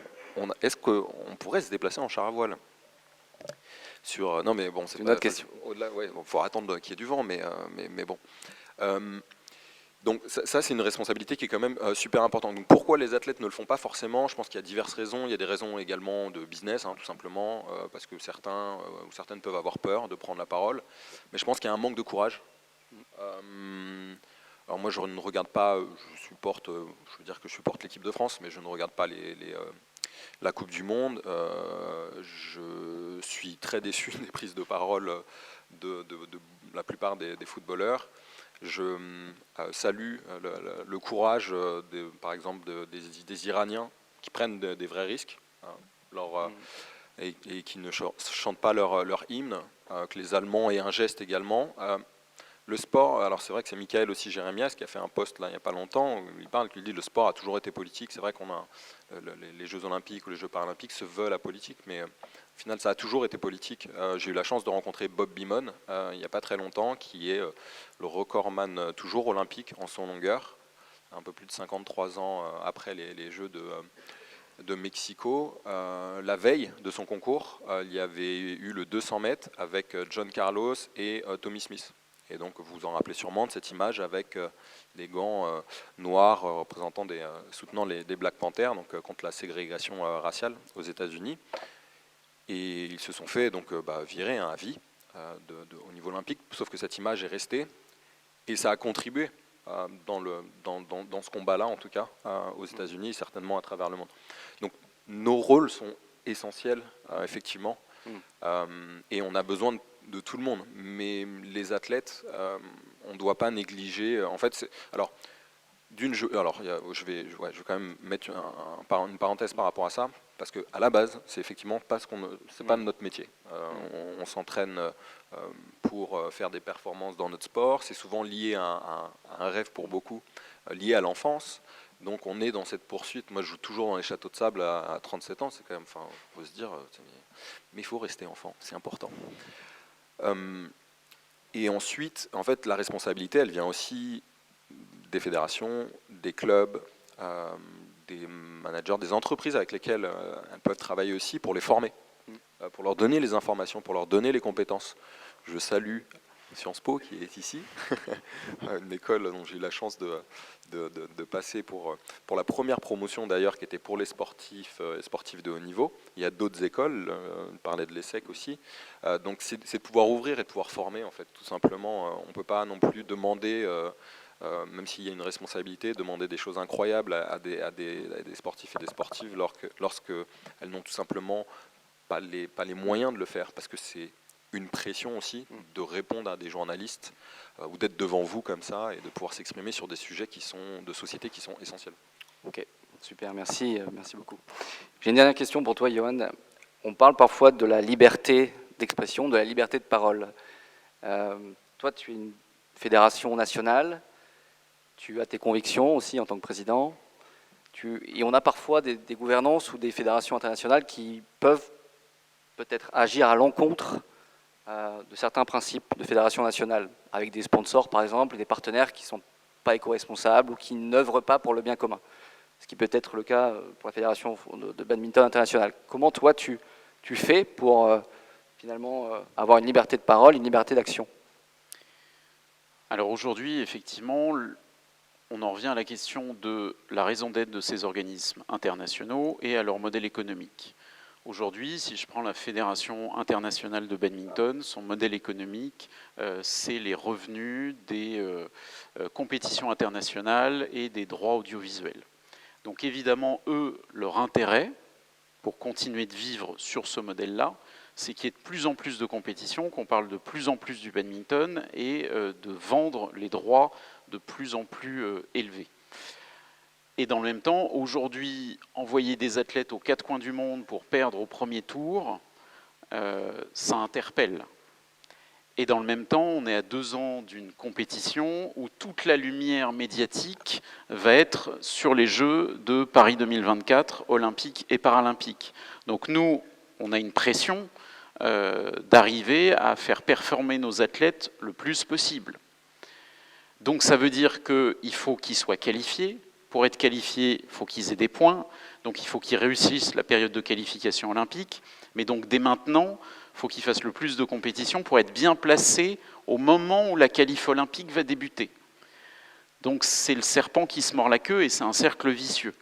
Est-ce qu'on pourrait se déplacer en char à voile non mais bon, c'est une autre question. Au-delà, ouais, bon, faut attendre qu'il y ait du vent, mais bon. Donc ça c'est une responsabilité qui est quand même super importante. Donc pourquoi les athlètes ne le font pas forcément? Je pense qu'il y a diverses raisons. Il y a des raisons également de business, tout simplement, parce que certains ou certaines peuvent avoir peur de prendre la parole. Mais je pense qu'il y a un manque de courage. Alors moi je ne regarde pas, je veux dire que je supporte l'équipe de France, mais je ne regarde pas la Coupe du Monde. Je suis très déçu des prises de parole de la plupart des footballeurs. Je salue le courage, par exemple, des Iraniens qui prennent des vrais risques et qui ne chantent pas leur hymne, que les Allemands aient un geste également. Le sport, alors c'est vrai que c'est Michael aussi Jérémias qui a fait un post là il n'y a pas longtemps, où il dit le sport a toujours été politique. C'est vrai qu'on a les Jeux Olympiques ou les Jeux Paralympiques se veulent la politique, mais au final ça a toujours été politique. J'ai eu la chance de rencontrer Bob Beamon il n'y a pas très longtemps, qui est le recordman toujours olympique en son longueur, un peu plus de 53 ans après les Jeux de Mexico. La veille de son concours, il y avait eu le 200 mètres avec John Carlos et Tommy Smith. Et donc vous vous en rappelez sûrement de cette image avec des gants noirs soutenant des Black Panthers, donc contre la ségrégation raciale aux États-Unis. Et ils se sont fait donc virer à vie au niveau olympique, sauf que cette image est restée et ça a contribué dans ce combat-là, en tout cas, aux États-Unis et certainement à travers le monde. Donc nos rôles sont essentiels, effectivement, et on a besoin de tout le monde, mais les athlètes, on ne doit pas négliger. En fait, je vais quand même mettre une parenthèse par rapport à ça, parce que à la base, c'est effectivement c'est pas notre métier. On s'entraîne pour faire des performances dans notre sport. C'est souvent lié à un rêve pour beaucoup, lié à l'enfance. Donc on est dans cette poursuite. Moi, je joue toujours dans les châteaux de sable à 37 ans. C'est quand même, faut se dire, mais il faut rester enfant, c'est important. Et ensuite, en fait, la responsabilité, elle vient aussi des fédérations, des clubs, des managers, des entreprises avec lesquelles elles peuvent travailler aussi pour les former, pour leur donner les informations, pour leur donner les compétences. Je salue Sciences Po qui est ici, une école dont j'ai eu la chance de passer pour la première promotion d'ailleurs, qui était pour les sportifs de haut niveau. Il y a d'autres écoles, on parlait de l'ESSEC aussi. Donc c'est de pouvoir ouvrir et de pouvoir former, en fait, tout simplement. On ne peut pas non plus demander, même s'il y a une responsabilité, demander des choses incroyables à des sportifs et des sportives lorsqu'elles n'ont tout simplement pas les moyens de le faire, parce que c'est une pression aussi de répondre à des journalistes ou d'être devant vous comme ça et de pouvoir s'exprimer sur des sujets de société qui sont essentiels. Ok, super, merci beaucoup. J'ai une dernière question pour toi, Johan. On parle parfois de la liberté d'expression, de la liberté de parole. Toi, tu es une fédération nationale, tu as tes convictions aussi en tant que président, et on a parfois des gouvernances ou des fédérations internationales qui peuvent peut-être agir à l'encontre de certains principes de fédération nationale, avec des sponsors par exemple, et des partenaires qui ne sont pas éco-responsables ou qui n'œuvrent pas pour le bien commun. Ce qui peut être le cas pour la Fédération de badminton internationale. Comment toi tu fais pour finalement avoir une liberté de parole, une liberté d'action? Alors aujourd'hui, effectivement, on en revient à la question de la raison d'être de ces organismes internationaux et à leur modèle économique. Aujourd'hui, si je prends la Fédération internationale de badminton, son modèle économique, c'est les revenus des compétitions internationales et des droits audiovisuels. Donc évidemment, eux, leur intérêt, pour continuer de vivre sur ce modèle-là, c'est qu'il y ait de plus en plus de compétitions, qu'on parle de plus en plus du badminton et de vendre les droits de plus en plus élevés. Et dans le même temps, aujourd'hui, envoyer des athlètes aux quatre coins du monde pour perdre au premier tour, ça interpelle. Et dans le même temps, on est à 2 ans d'une compétition où toute la lumière médiatique va être sur les Jeux de Paris 2024, olympiques et paralympiques. Donc nous, on a une pression d'arriver à faire performer nos athlètes le plus possible. Donc ça veut dire qu'il faut qu'ils soient qualifiés. Pour être qualifiés, il faut qu'ils aient des points. Donc il faut qu'ils réussissent la période de qualification olympique. Mais donc dès maintenant, il faut qu'ils fassent le plus de compétitions pour être bien placés au moment où la qualif olympique va débuter. Donc c'est le serpent qui se mord la queue et c'est un cercle vicieux.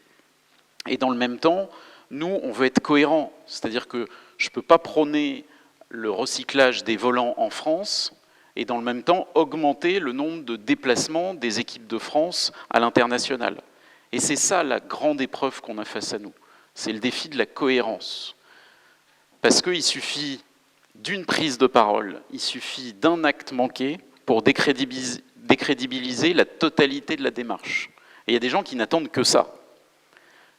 Et dans le même temps, nous, on veut être cohérents. C'est-à-dire que je ne peux pas prôner le recyclage des volants en France et dans le même temps augmenter le nombre de déplacements des équipes de France à l'international. Et c'est ça la grande épreuve qu'on a face à nous. C'est le défi de la cohérence. Parce qu'il suffit d'une prise de parole, il suffit d'un acte manqué pour décrédibiliser la totalité de la démarche. Et il y a des gens qui n'attendent que ça.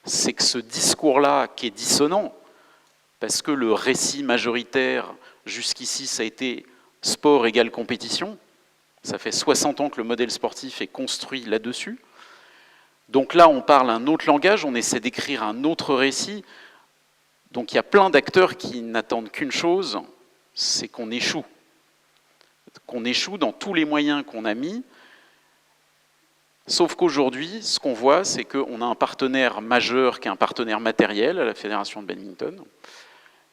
C'est que ce discours-là qui est dissonant, parce que le récit majoritaire jusqu'ici, ça a été sport égale compétition. Ça fait 60 ans que le modèle sportif est construit là-dessus. Donc là, on parle un autre langage, on essaie d'écrire un autre récit. Donc il y a plein d'acteurs qui n'attendent qu'une chose, c'est qu'on échoue. Qu'on échoue dans tous les moyens qu'on a mis. Sauf qu'aujourd'hui, ce qu'on voit, c'est qu'on a un partenaire majeur qui est un partenaire matériel à la Fédération de badminton.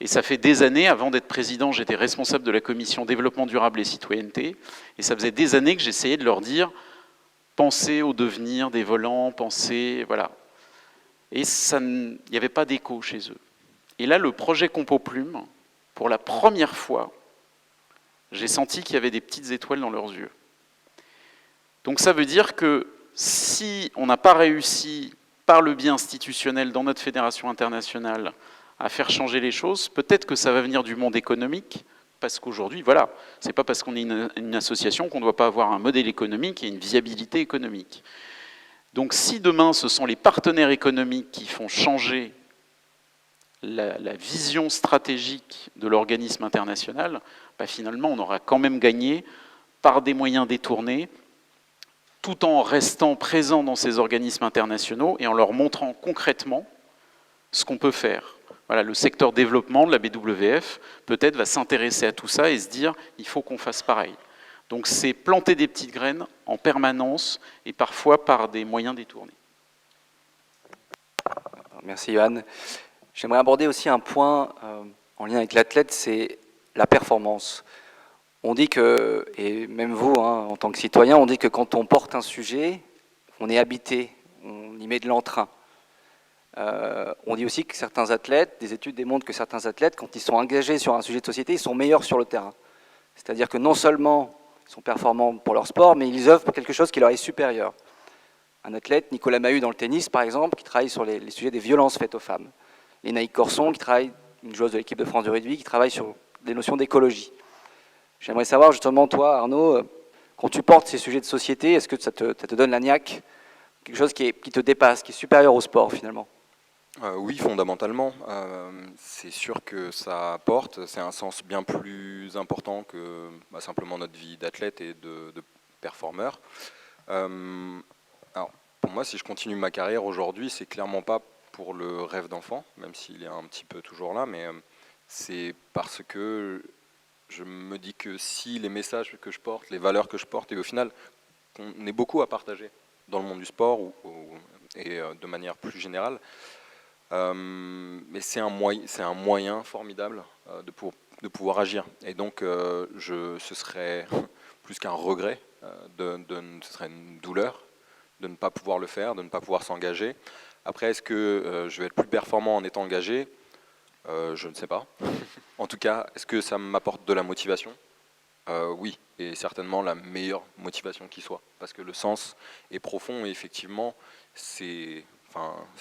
Et ça fait des années, avant d'être président, j'étais responsable de la commission développement durable et citoyenneté. Et ça faisait des années que j'essayais de leur dire pensez au devenir des volants, pensez... Voilà. Et il n'y avait pas d'écho chez eux. Et là, le projet Compo Plume, pour la première fois, j'ai senti qu'il y avait des petites étoiles dans leurs yeux. Donc ça veut dire que si on n'a pas réussi, par le biais institutionnel dans notre fédération internationale, à faire changer les choses, peut-être que ça va venir du monde économique, parce qu'aujourd'hui, voilà, c'est pas parce qu'on est une association qu'on ne doit pas avoir un modèle économique et une viabilité économique. Donc si demain, ce sont les partenaires économiques qui font changer la vision stratégique de l'organisme international, bah finalement, on aura quand même gagné par des moyens détournés, tout en restant présent dans ces organismes internationaux et en leur montrant concrètement ce qu'on peut faire. Voilà, le secteur développement de la BWF, peut-être, va s'intéresser à tout ça et se dire il faut qu'on fasse pareil. Donc c'est planter des petites graines en permanence et parfois par des moyens détournés. Merci Johan. J'aimerais aborder aussi un point en lien avec l'athlète, c'est la performance. On dit que, et même vous, hein, en tant que citoyen, on dit que quand on porte un sujet, on est habité, on y met de l'entrain. On dit aussi que certains athlètes, des études démontrent que certains athlètes, quand ils sont engagés sur un sujet de société, ils sont meilleurs sur le terrain. C'est-à-dire que non seulement ils sont performants pour leur sport, mais ils œuvrent pour quelque chose qui leur est supérieur. Un athlète, Nicolas Mahut dans le tennis par exemple, qui travaille sur les sujets des violences faites aux femmes. Lénaïque Corson, qui travaille, une joueuse de l'équipe de France de rugby, qui travaille sur des notions d'écologie. J'aimerais savoir justement, toi Arnaud, quand tu portes ces sujets de société, est-ce que ça te donne la niaque, quelque chose qui te dépasse, qui est supérieur au sport finalement? Oui, fondamentalement. C'est sûr que ça apporte, c'est un sens bien plus important que simplement notre vie d'athlète et de performeur. Alors, pour moi, si je continue ma carrière aujourd'hui, c'est clairement pas pour le rêve d'enfant, même s'il est un petit peu toujours là, mais c'est parce que je me dis que si les messages que je porte, les valeurs que je porte, et au final, on est beaucoup à partager dans le monde du sport et de manière plus générale, mais c'est un moyen formidable de pouvoir agir. Et donc, ce serait plus qu'un regret, ce serait une douleur de ne pas pouvoir le faire, de ne pas pouvoir s'engager. Après, est-ce que je vais être plus performant en étant engagé ? Je ne sais pas. En tout cas, est-ce que ça m'apporte de la motivation? Oui, et certainement la meilleure motivation qui soit. Parce que le sens est profond et effectivement, c'est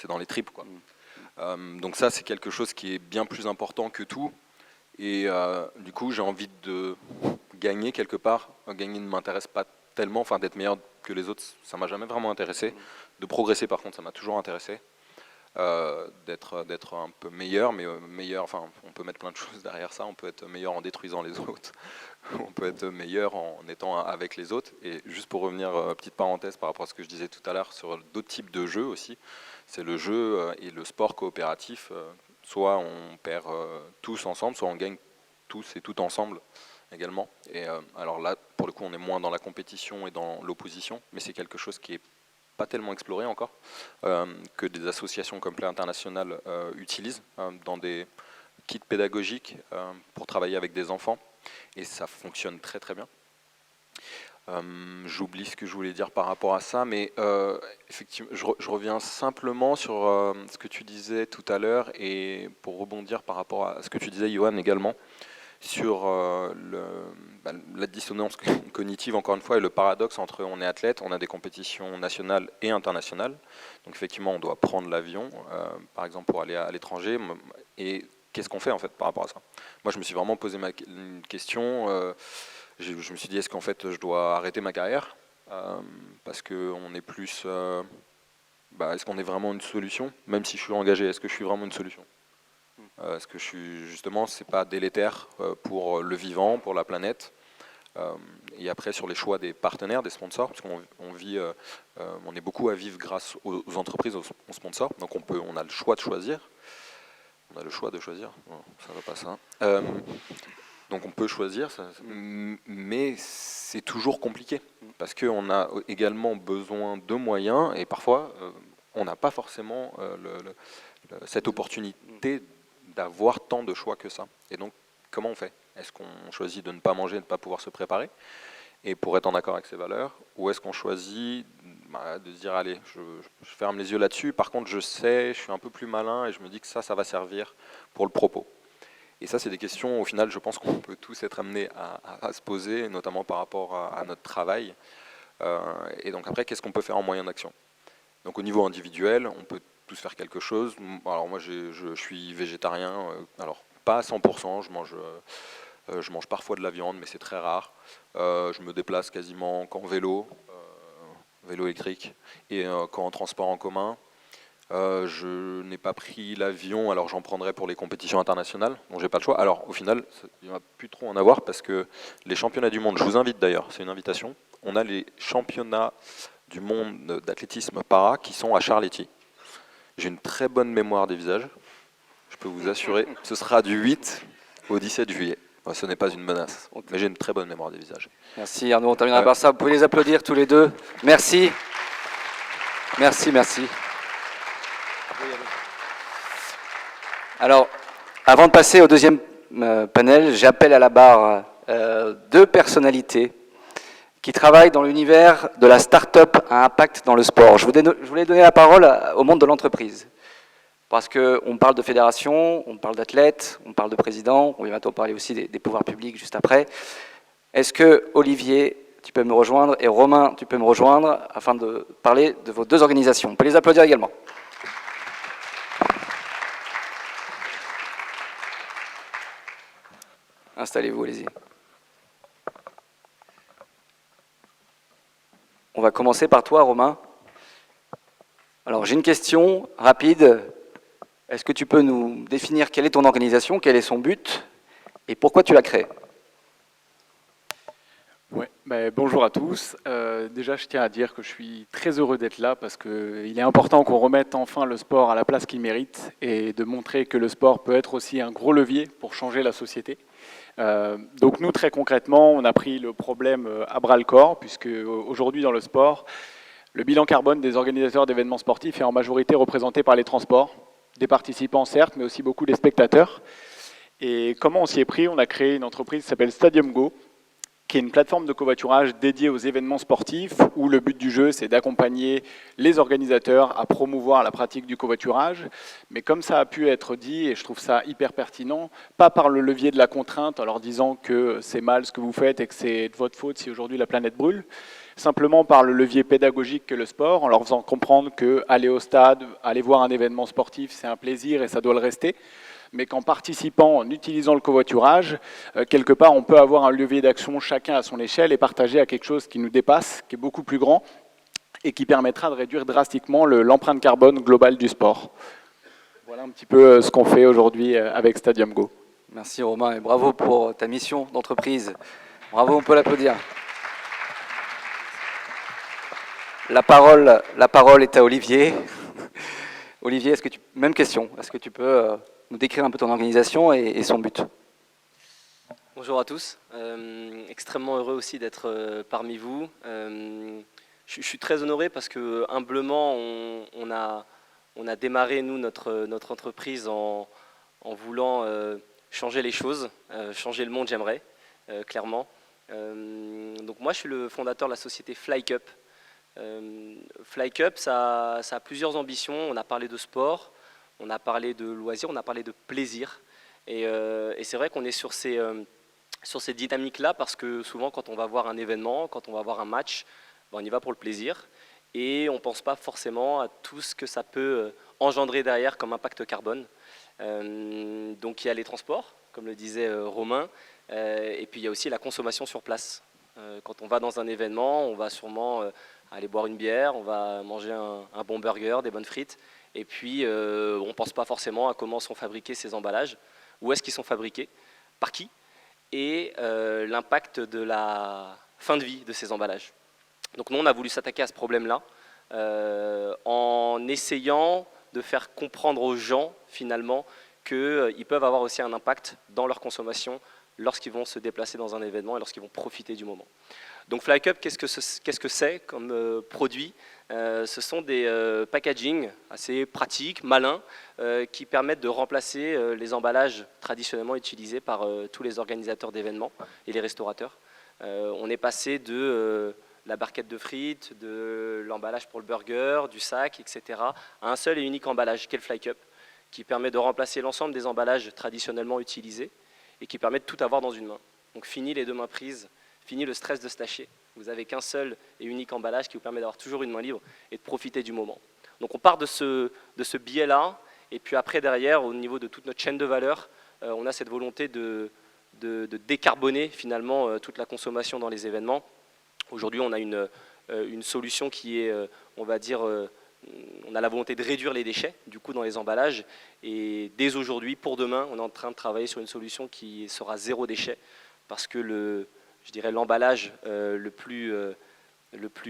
dans les tripes, quoi. Donc ça, c'est quelque chose qui est bien plus important que tout. Et du coup, j'ai envie de gagner quelque part. Gagner ne m'intéresse pas tellement, enfin d'être meilleur que les autres, ça m'a jamais vraiment intéressé. De progresser, par contre, ça m'a toujours intéressé. D'être un peu meilleur, mais meilleur, enfin, on peut mettre plein de choses derrière ça. On peut être meilleur en détruisant les autres. On peut être meilleur en étant avec les autres. Et juste pour revenir, petite parenthèse par rapport à ce que je disais tout à l'heure sur d'autres types de jeux aussi, c'est le jeu et le sport coopératif. Soit on perd tous ensemble, soit on gagne tous et tout ensemble également. Et alors là, pour le coup, on est moins dans la compétition et dans l'opposition, mais c'est quelque chose qui est pas tellement exploré encore, que des associations comme Play International utilisent dans des kits pédagogiques pour travailler avec des enfants, et ça fonctionne très très bien. J'oublie ce que je voulais dire par rapport à ça, mais effectivement, je reviens simplement sur ce que tu disais tout à l'heure, et pour rebondir par rapport à ce que tu disais, Johan, également, sur la dissonance cognitive, encore une fois, et le paradoxe entre on est athlète, on a des compétitions nationales et internationales, donc effectivement on doit prendre l'avion, par exemple pour aller à l'étranger, et qu'est-ce qu'on fait en fait par rapport à ça? Moi je me suis vraiment posé une question, je me suis dit est-ce qu'en fait je dois arrêter ma carrière, parce qu'on est plus... est-ce qu'on est vraiment une solution? Même si je suis engagé, est-ce que je suis vraiment une solution? Est-ce que je suis, justement, c'est pas délétère pour le vivant, pour la planète? Et après sur les choix des partenaires, des sponsors, parce qu'on vit, on est beaucoup à vivre grâce aux entreprises, aux sponsors, donc on a le choix de choisir. On a le choix de choisir, non, ça va pas ça. Donc on peut choisir, mais c'est toujours compliqué, parce qu'on a également besoin de moyens, et parfois on n'a pas forcément cette opportunité d'avoir tant de choix que ça. Et donc comment on fait? Est-ce qu'on choisit de ne pas manger, de ne pas pouvoir se préparer, et pour être en accord avec ses valeurs, ou est-ce qu'on choisit de se dire allez, je ferme les yeux là-dessus, par contre je sais, je suis un peu plus malin, et je me dis que ça va servir pour le propos. Et ça, c'est des questions, au final, je pense qu'on peut tous être amenés à se poser, notamment par rapport à notre travail. Et donc après, qu'est-ce qu'on peut faire en moyen d'action? Donc au niveau individuel, on peut tous faire quelque chose. Alors moi, je suis végétarien, alors pas à 100%, je mange parfois de la viande, mais c'est très rare. Je me déplace quasiment qu'en vélo, vélo électrique, et qu'en transport en commun. Je n'ai pas pris l'avion, alors j'en prendrai pour les compétitions internationales, donc j'ai pas le choix. Alors au final, il n'y en a plus trop en avoir, parce que les championnats du monde, je vous invite d'ailleurs, c'est une invitation, on a les championnats du monde d'athlétisme para qui sont à Charletti. J'ai une très bonne mémoire des visages, je peux vous assurer, ce sera du 8 au 17 juillet. Ce n'est pas une menace, mais j'ai une très bonne mémoire des visages. Merci Arnaud, on terminera par ça. Vous pouvez les applaudir tous les deux. Merci. Merci, merci. Alors, avant de passer au deuxième panel, j'appelle à la barre deux personnalités qui travaillent dans l'univers de la start-up à impact dans le sport. Je voulais donner la parole au monde de l'entreprise. Parce qu'on parle de fédération, on parle d'athlètes, on parle de président, on va bientôt parler aussi des pouvoirs publics juste après. Est-ce que Olivier, tu peux me rejoindre, et Romain, tu peux me rejoindre, afin de parler de vos deux organisations? On peut les applaudir également. Installez-vous, allez-y. On va commencer par toi, Romain. Alors, j'ai une question rapide. Est-ce que tu peux nous définir quelle est ton organisation, quel est son but, et pourquoi tu l'as créée? Ouais, bonjour à tous. Déjà, je tiens à dire que je suis très heureux d'être là, parce qu'il est important qu'on remette enfin le sport à la place qu'il mérite, et de montrer que le sport peut être aussi un gros levier pour changer la société. Donc nous, très concrètement, on a pris le problème à bras-le-corps, puisque aujourd'hui dans le sport, le bilan carbone des organisateurs d'événements sportifs est en majorité représenté par les transports, des participants certes, mais aussi beaucoup des spectateurs. Et comment on s'y est pris? On a créé une entreprise qui s'appelle Stadium Go, qui est une plateforme de covoiturage dédiée aux événements sportifs où le but du jeu, c'est d'accompagner les organisateurs à promouvoir la pratique du covoiturage. Mais comme ça a pu être dit, et je trouve ça hyper pertinent, pas par le levier de la contrainte en leur disant que c'est mal ce que vous faites et que c'est de votre faute si aujourd'hui la planète brûle, simplement par le levier pédagogique que le sport, en leur faisant comprendre qu'aller au stade, aller voir un événement sportif, c'est un plaisir et ça doit le rester, mais qu'en participant, en utilisant le covoiturage, quelque part, on peut avoir un levier d'action chacun à son échelle et partager à quelque chose qui nous dépasse, qui est beaucoup plus grand et qui permettra de réduire drastiquement l'empreinte carbone globale du sport. Voilà un petit peu ce qu'on fait aujourd'hui avec Stadium Go. Merci Romain et bravo pour ta mission d'entreprise. Bravo, on peut l'applaudir. La parole est à Olivier. Olivier, même question, est-ce que tu peux nous décrire un peu ton organisation et son but? Bonjour à tous, extrêmement heureux aussi d'être parmi vous. Je suis très honoré parce que humblement on a démarré nous notre entreprise en voulant changer les choses, changer le monde j'aimerais, clairement. Donc moi je suis le fondateur de la société FlyCup. FlyCup ça a plusieurs ambitions, on a parlé de sport, on a parlé de loisirs, on a parlé de plaisir. Et c'est vrai qu'on est sur ces dynamiques-là parce que souvent quand on va voir un événement, quand on va voir un match, on y va pour le plaisir et on ne pense pas forcément à tout ce que ça peut engendrer derrière comme impact carbone. Donc il y a les transports, comme le disait Romain, et puis il y a aussi la consommation sur place. Quand on va dans un événement, on va sûrement aller boire une bière, on va manger un bon burger, des bonnes frites, et puis on ne pense pas forcément à comment sont fabriqués ces emballages, où est-ce qu'ils sont fabriqués, par qui, et l'impact de la fin de vie de ces emballages. Donc nous, on a voulu s'attaquer à ce problème-là en essayant de faire comprendre aux gens, finalement, qu'ils peuvent avoir aussi un impact dans leur consommation lorsqu'ils vont se déplacer dans un événement et lorsqu'ils vont profiter du moment. Donc FlyCup, qu'est-ce que c'est comme produit? Ce sont des packaging assez pratiques, malins, qui permettent de remplacer les emballages traditionnellement utilisés par tous les organisateurs d'événements et les restaurateurs. On est passé de la barquette de frites, de l'emballage pour le burger, du sac, etc., à un seul et unique emballage, qu'est le FlyCup, qui permet de remplacer l'ensemble des emballages traditionnellement utilisés et qui permet de tout avoir dans une main. Donc fini les deux mains prises, fini le stress de se lâcher. Vous n'avez qu'un seul et unique emballage qui vous permet d'avoir toujours une main libre et de profiter du moment. Donc on part de ce biais-là, et puis après derrière, au niveau de toute notre chaîne de valeur, on a cette volonté de décarboner finalement toute la consommation dans les événements. Aujourd'hui, on a une solution qui est, on va dire, on a la volonté de réduire les déchets du coup dans les emballages, et dès aujourd'hui, pour demain, on est en train de travailler sur une solution qui sera zéro déchet, parce que l'emballage le plus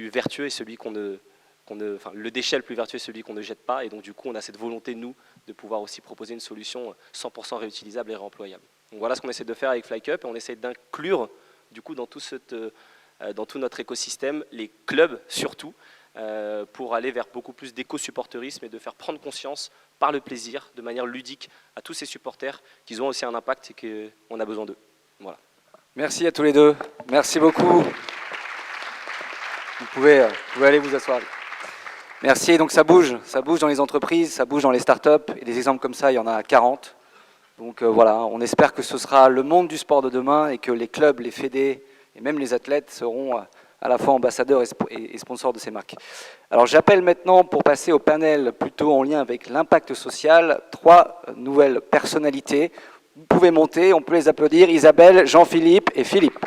vertueux est celui le déchet le plus vertueux est celui qu'on ne jette pas, et donc du coup on a cette volonté nous de pouvoir aussi proposer une solution 100% réutilisable et réemployable. Donc voilà ce qu'on essaie de faire avec FlyCup, et on essaie d'inclure du coup dans tout notre écosystème les clubs surtout, pour aller vers beaucoup plus d'éco-supporterisme et de faire prendre conscience par le plaisir, de manière ludique, à tous ces supporters qu'ils ont aussi un impact et qu'on a besoin d'eux. Voilà. Merci à tous les deux. Merci beaucoup. Vous pouvez aller vous asseoir. Merci. Donc ça bouge dans les entreprises, ça bouge dans les startups, et des exemples comme ça, il y en a 40. Donc voilà, on espère que ce sera le monde du sport de demain et que les clubs, les fédés et même les athlètes seront à la fois ambassadeurs et sponsors de ces marques. Alors j'appelle maintenant, pour passer au panel plutôt en lien avec l'impact social, 3 nouvelles personnalités. Vous pouvez monter, on peut les applaudir. Isabelle, Jean-Philippe et Philippe.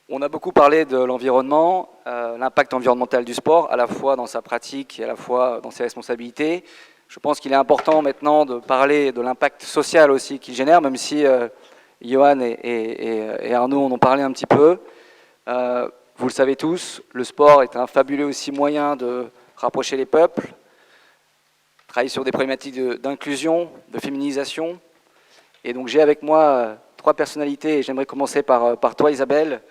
On a beaucoup parlé de l'environnement, l'impact environnemental du sport, à la fois dans sa pratique et à la fois dans ses responsabilités. Je pense qu'il est important maintenant de parler de l'impact social aussi qu'il génère, même si Johan et Arnaud en ont parlé un petit peu. Vous le savez tous, le sport est un fabuleux aussi moyen de rapprocher les peuples, travailler sur des problématiques d'inclusion, de féminisation. Et donc j'ai avec moi 3 personnalités, et j'aimerais commencer par toi Isabelle.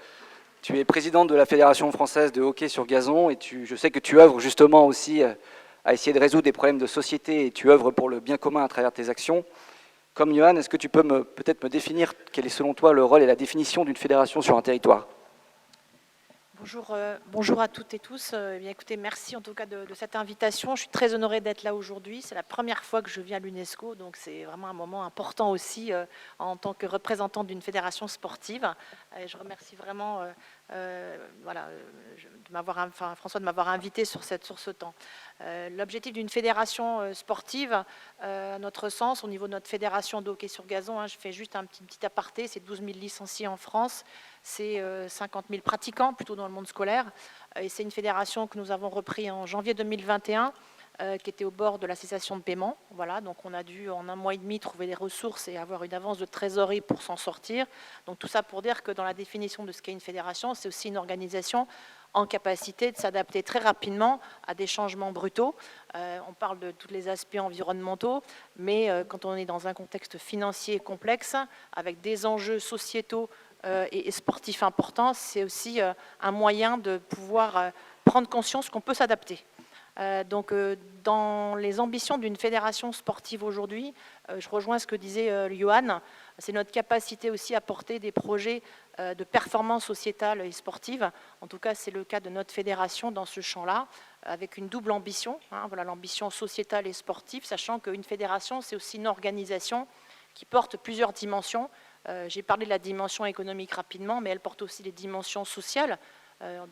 Tu es présidente de la Fédération française de hockey sur gazon, et je sais que tu œuvres justement aussi à essayer de résoudre des problèmes de société, et tu œuvres pour le bien commun à travers tes actions. Comme Johan, est-ce que tu peux peut-être me définir quel est selon toi le rôle et la définition d'une fédération sur un territoire? Bonjour à toutes et tous. Bien, écoutez, merci en tout cas de cette invitation. Je suis très honorée d'être là aujourd'hui. C'est la première fois que je viens à l'UNESCO, donc c'est vraiment un moment important aussi en tant que représentante d'une fédération sportive. Et je remercie vraiment François de m'avoir invité sur ce temps. L'objectif d'une fédération sportive, à notre sens, au niveau de notre fédération de hockey sur gazon, je fais juste un petit aparté, c'est 12 000 licenciés en France, c'est 50 000 pratiquants, plutôt dans le monde scolaire, et c'est une fédération que nous avons repris en janvier 2021, qui était au bord de la cessation de paiement. Voilà, donc on a dû en 1 mois et demi trouver des ressources et avoir une avance de trésorerie pour s'en sortir. Donc tout ça pour dire que dans la définition de ce qu'est une fédération, c'est aussi une organisation en capacité de s'adapter très rapidement à des changements brutaux. On parle de tous les aspects environnementaux, mais quand on est dans un contexte financier complexe, avec des enjeux sociétaux et sportifs importants, c'est aussi un moyen de pouvoir prendre conscience qu'on peut s'adapter. Donc, dans les ambitions d'une fédération sportive aujourd'hui, je rejoins ce que disait Johan, c'est notre capacité aussi à porter des projets de performance sociétale et sportive. En tout cas, c'est le cas de notre fédération dans ce champ-là, avec une double ambition, voilà, l'ambition sociétale et sportive, sachant qu'une fédération, c'est aussi une organisation qui porte plusieurs dimensions. J'ai parlé de la dimension économique rapidement, mais elle porte aussi les dimensions sociales,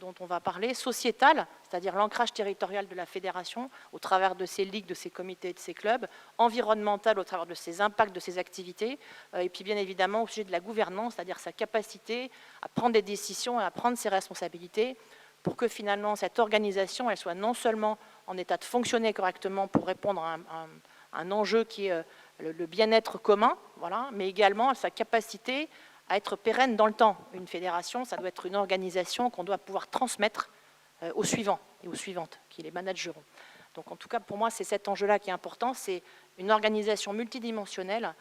dont on va parler, sociétale, c'est-à-dire l'ancrage territorial de la fédération au travers de ses ligues, de ses comités et de ses clubs, environnementale au travers de ses impacts, de ses activités, et puis bien évidemment au sujet de la gouvernance, c'est-à-dire sa capacité à prendre des décisions et à prendre ses responsabilités pour que finalement cette organisation, elle soit non seulement en état de fonctionner correctement pour répondre à un enjeu qui est le bien-être commun, voilà, mais également sa capacité à être pérenne dans le temps. Une fédération, ça doit être une organisation qu'on doit pouvoir transmettre aux suivants et aux suivantes, qui les manageront. Donc en tout cas, pour moi, c'est cet enjeu-là qui est important, c'est une organisation multidimensionnelle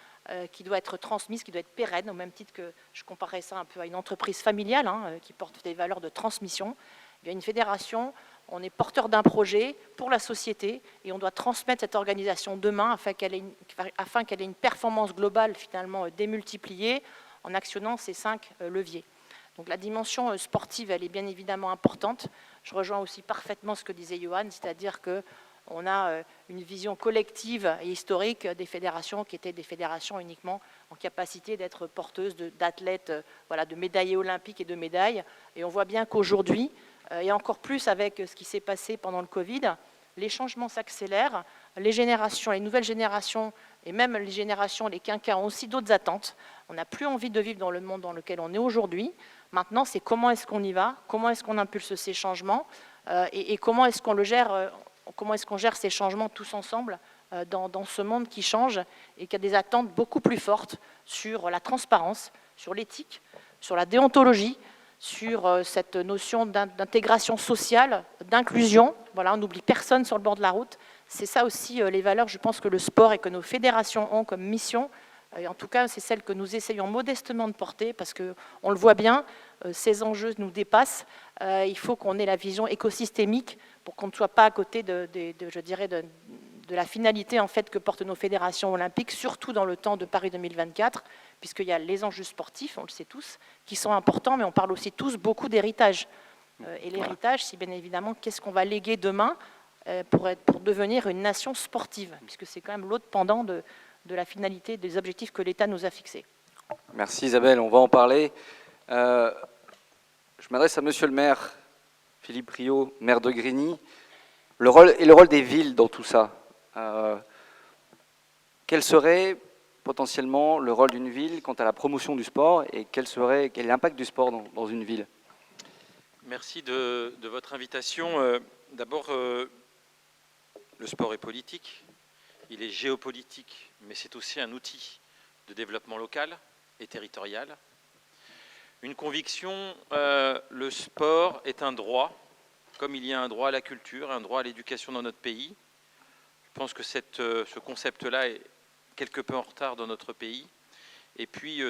qui doit être transmise, qui doit être pérenne, au même titre que je comparais ça un peu à une entreprise familiale qui porte des valeurs de transmission. Il y a une fédération, on est porteur d'un projet pour la société et on doit transmettre cette organisation demain afin qu'elle ait une performance globale finalement démultipliée, en actionnant ces 5 leviers. Donc la dimension sportive, elle est bien évidemment importante. Je rejoins aussi parfaitement ce que disait Johan, c'est-à-dire qu'on a une vision collective et historique des fédérations qui étaient des fédérations uniquement en capacité d'être porteuses d'athlètes, voilà, de médaillés olympiques et de médailles. Et on voit bien qu'aujourd'hui, et encore plus avec ce qui s'est passé pendant le Covid, les changements s'accélèrent, les nouvelles générations, et même les générations, les quinquas ont aussi d'autres attentes. On n'a plus envie de vivre dans le monde dans lequel on est aujourd'hui. Maintenant, c'est comment est-ce qu'on y va, comment est-ce qu'on impulse ces changements et comment est-ce qu'on gère ces changements tous ensemble dans ce monde qui change et qui a des attentes beaucoup plus fortes sur la transparence, sur l'éthique, sur la déontologie, sur cette notion d'intégration sociale, d'inclusion. Voilà, on n'oublie personne sur le bord de la route. C'est ça aussi les valeurs, je pense, que le sport et que nos fédérations ont comme mission. Et en tout cas, c'est celle que nous essayons modestement de porter parce qu'on le voit bien, ces enjeux nous dépassent. Il faut qu'on ait la vision écosystémique pour qu'on ne soit pas à côté de la finalité en fait, que portent nos fédérations olympiques, surtout dans le temps de Paris 2024, puisqu'il y a les enjeux sportifs, on le sait tous, qui sont importants, mais on parle aussi tous beaucoup d'héritage. Et l'héritage, c'est bien évidemment qu'est-ce qu'on va léguer demain pour devenir une nation sportive, puisque c'est quand même l'autre pendant de la finalité des objectifs que l'État nous a fixés. Merci Isabelle, on va en parler. Je m'adresse à monsieur le maire, Philippe Riot, maire de Grigny. Le rôle des villes dans tout ça. Quel serait potentiellement le rôle d'une ville quant à la promotion du sport et quel est l'impact du sport dans une ville? Merci de votre invitation. D'abord, le sport est politique, il est géopolitique, mais c'est aussi un outil de développement local et territorial. Une conviction, le sport est un droit, comme il y a un droit à la culture, un droit à l'éducation dans notre pays. Je pense que ce concept-là est quelque peu en retard dans notre pays. Et puis,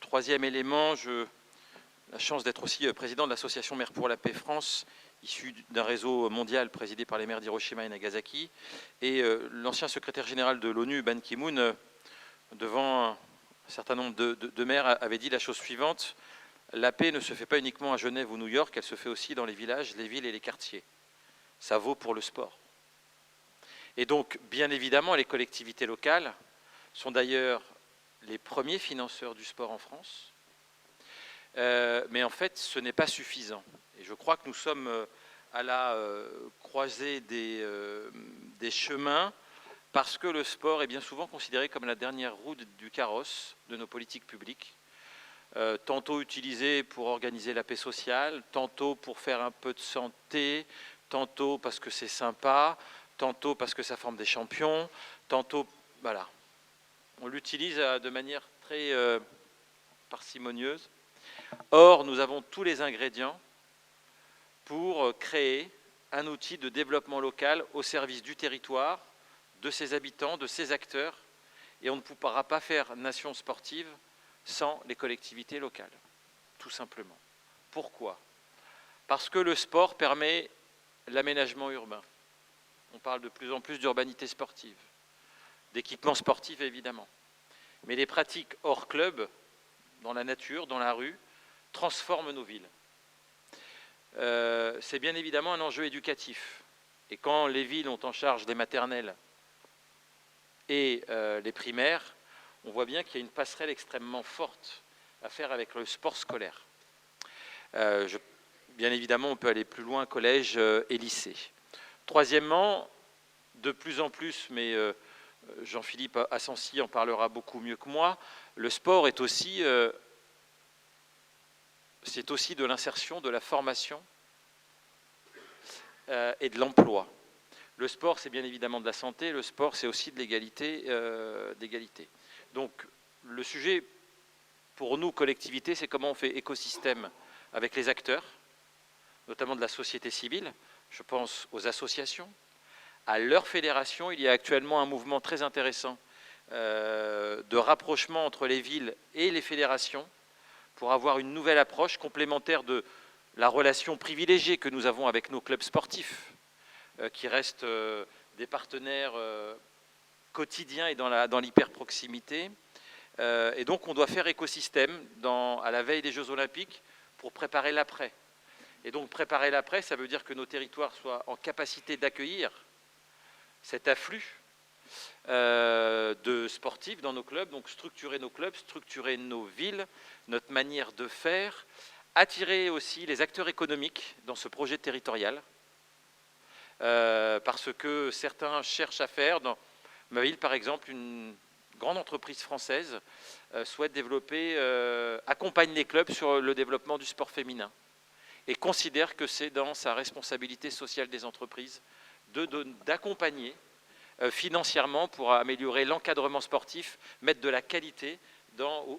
troisième élément, j'ai la chance d'être aussi président de l'association Maires pour la Paix France, issu d'un réseau mondial présidé par les maires d'Hiroshima et Nagasaki. Et l'ancien secrétaire général de l'ONU, Ban Ki-moon, devant un certain nombre de maires, avait dit la chose suivante: la paix ne se fait pas uniquement à Genève ou New York, elle se fait aussi dans les villages, les villes et les quartiers. Ça vaut pour le sport. Et donc, bien évidemment, les collectivités locales sont d'ailleurs les premiers financeurs du sport en France. Mais en fait, ce n'est pas suffisant. Et je crois que nous sommes à la croisée des chemins, parce que le sport est bien souvent considéré comme la dernière roue du carrosse de nos politiques publiques. Tantôt utilisé pour organiser la paix sociale, tantôt pour faire un peu de santé, tantôt parce que c'est sympa, tantôt parce que ça forme des champions, tantôt, voilà. On l'utilise de manière très parcimonieuse. Or, nous avons tous les ingrédients pour créer un outil de développement local au service du territoire, de ses habitants, de ses acteurs, et on ne pourra pas faire nation sportive sans les collectivités locales, tout simplement. Pourquoi? Parce que le sport permet l'aménagement urbain. On parle de plus en plus d'urbanité sportive, d'équipements sportifs évidemment. Mais les pratiques hors club, dans la nature, dans la rue, transforment nos villes. C'est bien évidemment un enjeu éducatif. Et quand les villes ont en charge les maternelles et les primaires, on voit bien qu'il y a une passerelle extrêmement forte à faire avec le sport scolaire. Bien évidemment, on peut aller plus loin, collège et lycée. Troisièmement, de plus en plus, mais Jean-Philippe Assensi en parlera beaucoup mieux que moi, le sport est aussi, c'est aussi de l'insertion, de la formation et de l'emploi. Le sport, c'est bien évidemment de la santé, le sport, c'est aussi de l'égalité. Donc, le sujet, pour nous, collectivités, c'est comment on fait écosystème avec les acteurs, notamment de la société civile. Je pense aux associations, à leurs fédérations. Il y a actuellement un mouvement très intéressant de rapprochement entre les villes et les fédérations pour avoir une nouvelle approche complémentaire de la relation privilégiée que nous avons avec nos clubs sportifs, qui restent des partenaires quotidiens et dans l'hyper-proximité. Et donc on doit faire écosystème à la veille des Jeux Olympiques pour préparer l'après. Et donc préparer l'après, ça veut dire que nos territoires soient en capacité d'accueillir cet afflux de sportifs dans nos clubs, donc structurer nos clubs, structurer nos villes, notre manière de faire, attirer aussi les acteurs économiques dans ce projet territorial, parce que certains cherchent à faire, dans ma ville par exemple, une grande entreprise française souhaite développer, accompagne les clubs sur le développement du sport féminin et considère que c'est dans sa responsabilité sociale des entreprises d'accompagner financièrement pour améliorer l'encadrement sportif, mettre de la qualité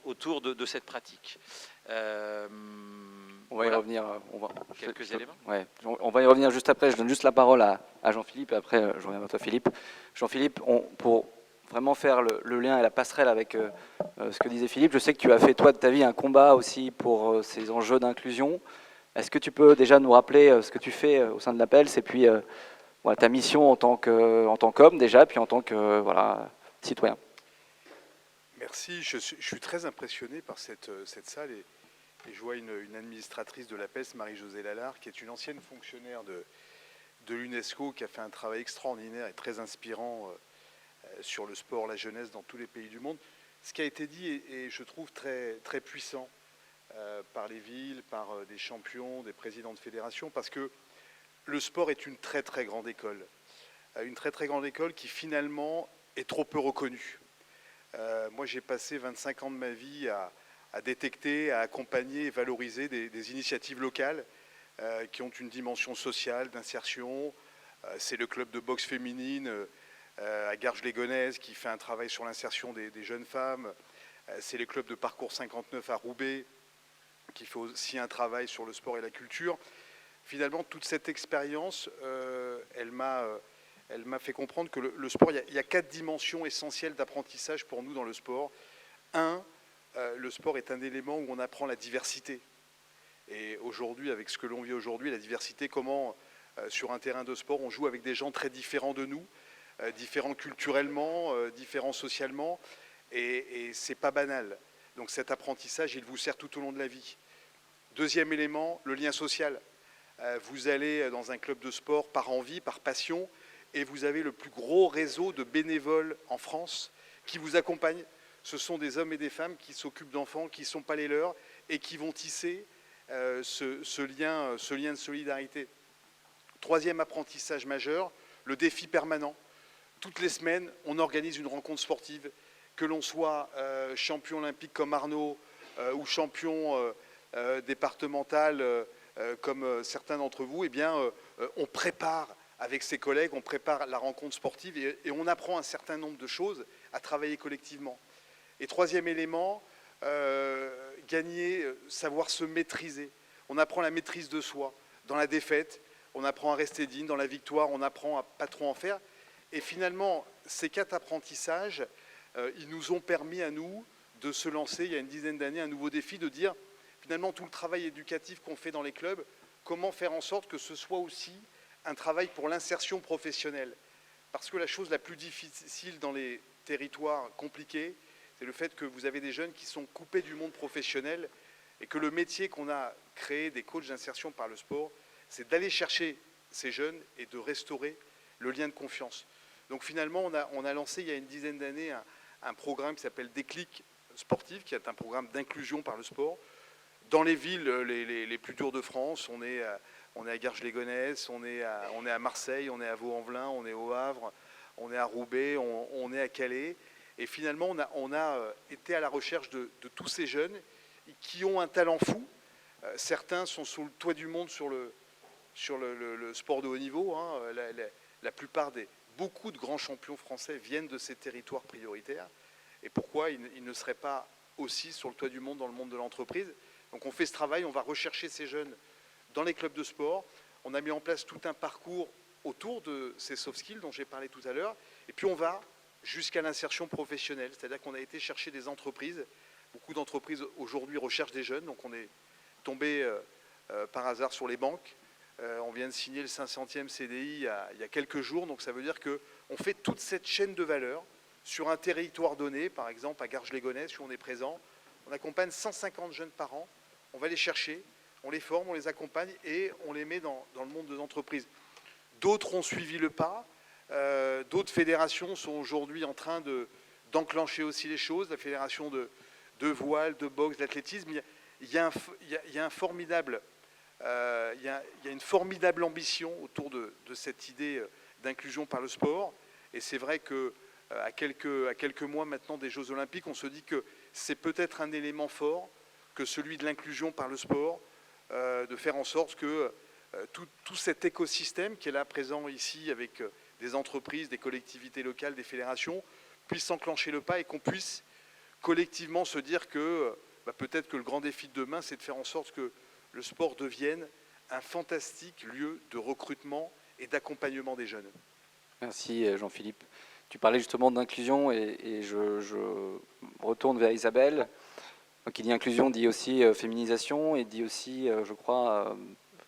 autour de cette pratique. On va y revenir. Quelques éléments. Ouais, on va y revenir juste après. Je donne juste la parole à Jean-Philippe et après je reviens à toi, Philippe. Jean-Philippe, pour vraiment faire le lien et la passerelle avec ce que disait Philippe, je sais que tu as fait toi de ta vie un combat aussi pour ces enjeux d'inclusion. Est-ce que tu peux déjà nous rappeler ce que tu fais au sein de l'APELS et puis voilà, ta mission en tant qu'homme déjà, puis en tant que citoyen? Merci, je suis très impressionné par cette salle et je vois une administratrice de l'APELS, Marie-Josée Lalard, qui est une ancienne fonctionnaire de l'UNESCO, qui a fait un travail extraordinaire et très inspirant sur le sport, la jeunesse dans tous les pays du monde. Ce qui a été dit est je trouve, très, très puissant par les villes, par des champions, des présidents de fédération, parce que le sport est une très, très grande école. Une très, très grande école qui, finalement, est trop peu reconnue. Moi, j'ai passé 25 ans de ma vie à détecter, à accompagner et valoriser des initiatives locales qui ont une dimension sociale, d'insertion. C'est le club de boxe féminine à Garges-les-Gonesse qui fait un travail sur l'insertion des jeunes femmes. C'est les clubs de Parcours 59 à Roubaix qui fait aussi un travail sur le sport et la culture. Finalement, toute cette expérience, elle m'a fait comprendre que le sport, il y a 4 dimensions essentielles d'apprentissage pour nous dans le sport. 1, le sport est un élément où on apprend la diversité. Et aujourd'hui, avec ce que l'on vit aujourd'hui, la diversité, comment sur un terrain de sport, on joue avec des gens très différents de nous, différents culturellement, différents socialement. et ce n'est pas banal. Donc cet apprentissage, il vous sert tout au long de la vie. Deuxième élément, le lien social. Vous allez dans un club de sport par envie, par passion, et vous avez le plus gros réseau de bénévoles en France qui vous accompagnent. Ce sont des hommes et des femmes qui s'occupent d'enfants qui ne sont pas les leurs et qui vont tisser ce lien de solidarité. Troisième apprentissage majeur, le défi permanent. Toutes les semaines, on organise une rencontre sportive, que l'on soit champion olympique comme Arnaud ou champion départemental comme certains d'entre vous, eh bien, on prépare avec ses collègues, on prépare la rencontre sportive et on apprend un certain nombre de choses à travailler collectivement. Et troisième élément, gagner, savoir se maîtriser. On apprend la maîtrise de soi. Dans la défaite, on apprend à rester digne. Dans la victoire, on apprend à pas trop en faire. Et finalement, ces 4 apprentissages, ils nous ont permis à nous de se lancer, il y a une dizaine d'années, un nouveau défi de dire, finalement, tout le travail éducatif qu'on fait dans les clubs, comment faire en sorte que ce soit aussi un travail pour l'insertion professionnelle. Parce que la chose la plus difficile dans les territoires compliqués, c'est le fait que vous avez des jeunes qui sont coupés du monde professionnel et que le métier qu'on a créé des coachs d'insertion par le sport, c'est d'aller chercher ces jeunes et de restaurer le lien de confiance. Donc finalement, on a lancé il y a une dizaine d'années un programme qui s'appelle Déclic Sportif, qui est un programme d'inclusion par le sport. Dans les villes les plus dures de France, on est à Garges-les-Gonesse, on est à Marseille, on est à Vaux-en-Velin, on est au Havre, on est à Roubaix, on est à Calais. Et finalement, on a été à la recherche de tous ces jeunes qui ont un talent fou. Certains sont sous le toit du monde sur le sport de haut niveau. Hein. La plupart beaucoup de grands champions français viennent de ces territoires prioritaires. Et pourquoi ils ne seraient pas aussi sur le toit du monde dans le monde de l'entreprise? Donc on fait ce travail, on va rechercher ces jeunes dans les clubs de sport. On a mis en place tout un parcours autour de ces soft skills dont j'ai parlé tout à l'heure. Et puis on va jusqu'à l'insertion professionnelle, c'est-à-dire qu'on a été chercher des entreprises. Beaucoup d'entreprises aujourd'hui recherchent des jeunes, donc on est tombé par hasard sur les banques. On vient de signer le 500e CDI il y a quelques jours, donc ça veut dire qu'on fait toute cette chaîne de valeur sur un territoire donné, par exemple à Garges-les-Gonesse où on est présent. On accompagne 150 jeunes par an, on va les chercher, on les forme, on les accompagne et on les met dans le monde de l'entreprise. D'autres ont suivi le pas. D'autres fédérations sont aujourd'hui en train d'enclencher aussi les choses. La fédération de voile, de boxe, d'athlétisme. Il y a une formidable ambition autour de cette idée d'inclusion par le sport. Et c'est vrai qu'à quelques mois maintenant des Jeux Olympiques, on se dit que c'est peut-être un élément fort que celui de l'inclusion par le sport, de faire en sorte que tout cet écosystème qui est là présent ici avec des entreprises, des collectivités locales, des fédérations, puissent enclencher le pas et qu'on puisse collectivement se dire que peut-être que le grand défi de demain, c'est de faire en sorte que le sport devienne un fantastique lieu de recrutement et d'accompagnement des jeunes. Merci Jean-Philippe. Tu parlais justement d'inclusion et je retourne vers Isabelle. Donc il dit inclusion, dit aussi féminisation et dit aussi, je crois,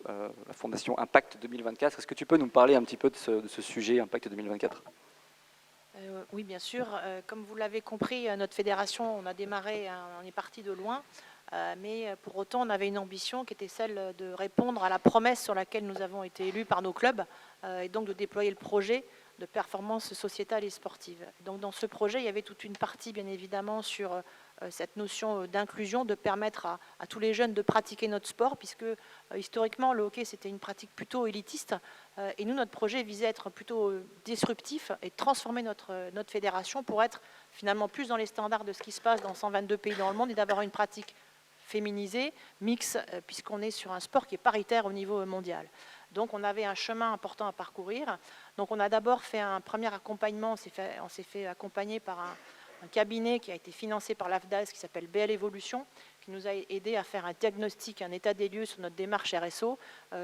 la Fondation Impact 2024. Est-ce que tu peux nous parler un petit peu de ce sujet, Impact 2024 ? Oui, bien sûr. Comme vous l'avez compris, notre fédération, on a démarré, on est parti de loin, mais pour autant, on avait une ambition qui était celle de répondre à la promesse sur laquelle nous avons été élus par nos clubs, et donc de déployer le projet de performance sociétale et sportive. Donc dans ce projet, il y avait toute une partie, bien évidemment, sur cette notion d'inclusion, de permettre à tous les jeunes de pratiquer notre sport, puisque historiquement, le hockey, c'était une pratique plutôt élitiste. Et nous, notre projet visait à être plutôt disruptif et transformer notre fédération pour être finalement plus dans les standards de ce qui se passe dans 122 pays dans le monde et d'avoir une pratique féminisée, mixte, puisqu'on est sur un sport qui est paritaire au niveau mondial. Donc on avait un chemin important à parcourir. Donc on a d'abord fait un premier accompagnement, on s'est fait accompagner par un cabinet qui a été financé par l'AFDAS qui s'appelle BL Evolution, qui nous a aidé à faire un diagnostic, un état des lieux sur notre démarche RSO,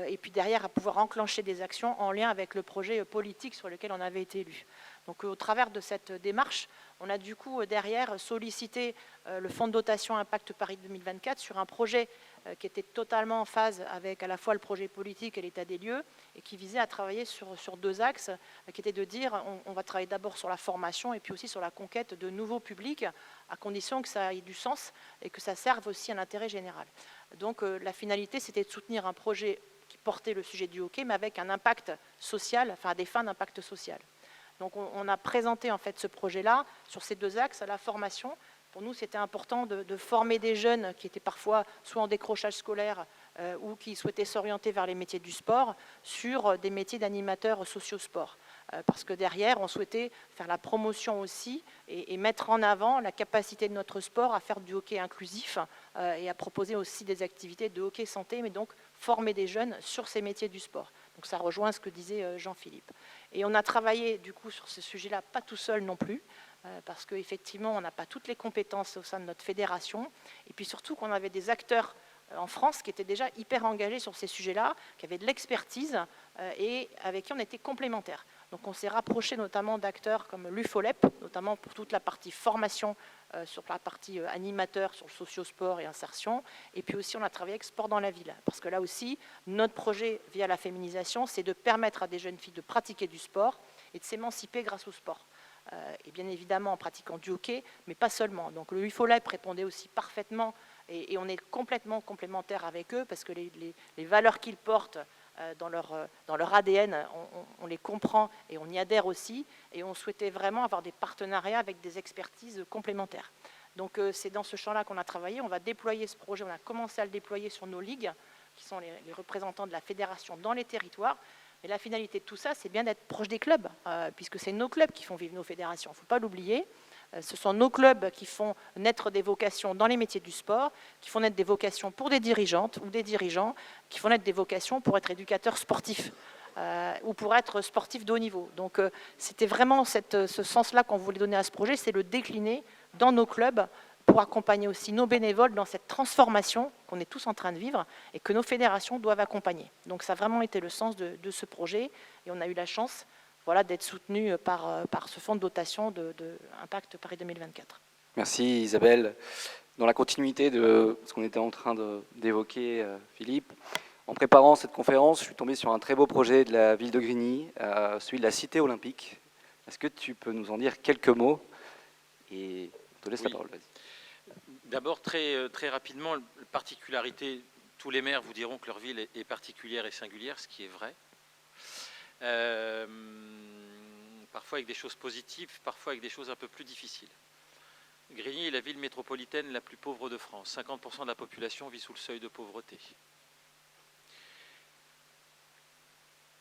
et puis derrière à pouvoir enclencher des actions en lien avec le projet politique sur lequel on avait été élu. Donc au travers de cette démarche, on a du coup derrière sollicité le fonds de dotation Impact Paris 2024 sur un projet qui était totalement en phase avec à la fois le projet politique et l'état des lieux, et qui visait à travailler sur deux axes, qui étaient de dire on va travailler d'abord sur la formation et puis aussi sur la conquête de nouveaux publics, à condition que ça ait du sens et que ça serve aussi à l'intérêt général. Donc la finalité, c'était de soutenir un projet qui portait le sujet du hockey, mais avec un impact social, enfin à des fins d'impact social. Donc on a présenté en fait ce projet-là sur ces deux axes, la formation. Pour nous, c'était important de former des jeunes qui étaient parfois soit en décrochage scolaire ou qui souhaitaient s'orienter vers les métiers du sport sur des métiers d'animateurs socio-sport. Parce que derrière, on souhaitait faire la promotion aussi et mettre en avant la capacité de notre sport à faire du hockey inclusif et à proposer aussi des activités de hockey santé, mais donc former des jeunes sur ces métiers du sport. Donc ça rejoint ce que disait Jean-Philippe. Et on a travaillé du coup sur ce sujet-là, pas tout seul non plus, parce qu'effectivement, on n'a pas toutes les compétences au sein de notre fédération, et puis surtout qu'on avait des acteurs en France qui étaient déjà hyper engagés sur ces sujets-là, qui avaient de l'expertise et avec qui on était complémentaires. Donc on s'est rapproché notamment d'acteurs comme l'UFOLEP, notamment pour toute la partie formation, sur la partie animateur, sur le socio-sport et insertion, et puis aussi on a travaillé avec Sport dans la ville, parce que là aussi, notre projet via la féminisation, c'est de permettre à des jeunes filles de pratiquer du sport et de s'émanciper grâce au sport. Et bien évidemment en pratiquant du hockey, mais pas seulement. Donc le UFOLEP répondait aussi parfaitement, et on est complètement complémentaires avec eux, parce que les valeurs qu'ils portent dans leur ADN, on les comprend et on y adhère aussi, et on souhaitait vraiment avoir des partenariats avec des expertises complémentaires. Donc c'est dans ce champ-là qu'on a travaillé. On va déployer ce projet, on a commencé à le déployer sur nos ligues, qui sont les représentants de la fédération dans les territoires. Et la finalité de tout ça, c'est bien d'être proche des clubs, puisque c'est nos clubs qui font vivre nos fédérations, il ne faut pas l'oublier. Ce sont nos clubs qui font naître des vocations dans les métiers du sport, qui font naître des vocations pour des dirigeantes ou des dirigeants, qui font naître des vocations pour être éducateurs sportifs ou pour être sportifs de haut niveau. Donc c'était vraiment ce sens-là qu'on voulait donner à ce projet, c'est le décliner dans nos clubs pour accompagner aussi nos bénévoles dans cette transformation qu'on est tous en train de vivre et que nos fédérations doivent accompagner. Donc ça a vraiment été le sens de ce projet, et on a eu la chance d'être soutenu par ce fonds de dotation de Impact Paris 2024. Merci Isabelle. Dans la continuité de ce qu'on était en train d'évoquer, Philippe, en préparant cette conférence, je suis tombé sur un très beau projet de la ville de Grigny, celui de la Cité olympique. Est-ce que tu peux nous en dire quelques mots? Et on te laisse la parole, vas-y. D'abord, très rapidement, la particularité, tous les maires vous diront que leur ville est particulière et singulière, ce qui est vrai. Parfois avec des choses positives, parfois avec des choses un peu plus difficiles. Grigny est la ville métropolitaine la plus pauvre de France. 50% de la population vit sous le seuil de pauvreté.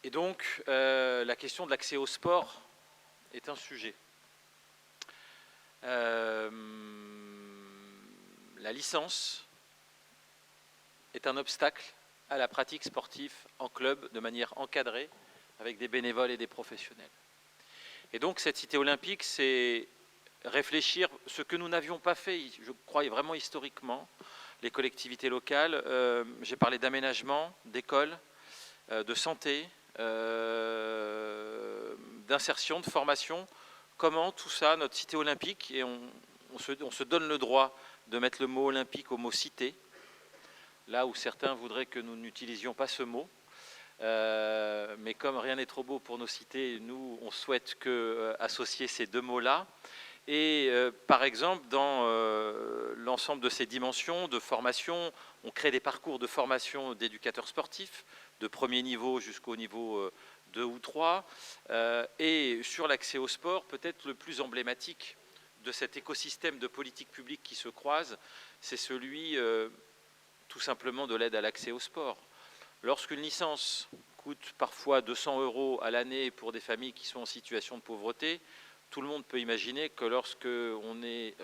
Et donc, la question de l'accès au sport est un sujet. La licence est un obstacle à la pratique sportive en club de manière encadrée avec des bénévoles et des professionnels. Et donc cette cité olympique, c'est réfléchir ce que nous n'avions pas fait, je crois vraiment historiquement, les collectivités locales. J'ai parlé d'aménagement, d'école, de santé, d'insertion, de formation. Comment tout ça, notre cité olympique, et on se donne le droit de mettre le mot olympique au mot cité, là où certains voudraient que nous n'utilisions pas ce mot. Mais comme rien n'est trop beau pour nos cités, nous, on souhaite associer ces deux mots-là. Et par exemple, dans l'ensemble de ces dimensions de formation, on crée des parcours de formation d'éducateurs sportifs, de premier niveau jusqu'au niveau 2 ou 3. Et sur l'accès au sport, peut-être le plus emblématique de cet écosystème de politique publique qui se croise, c'est celui tout simplement de l'aide à l'accès au sport. Lorsqu'une licence coûte parfois 200 € à l'année pour des familles qui sont en situation de pauvreté, tout le monde peut imaginer que lorsque on est,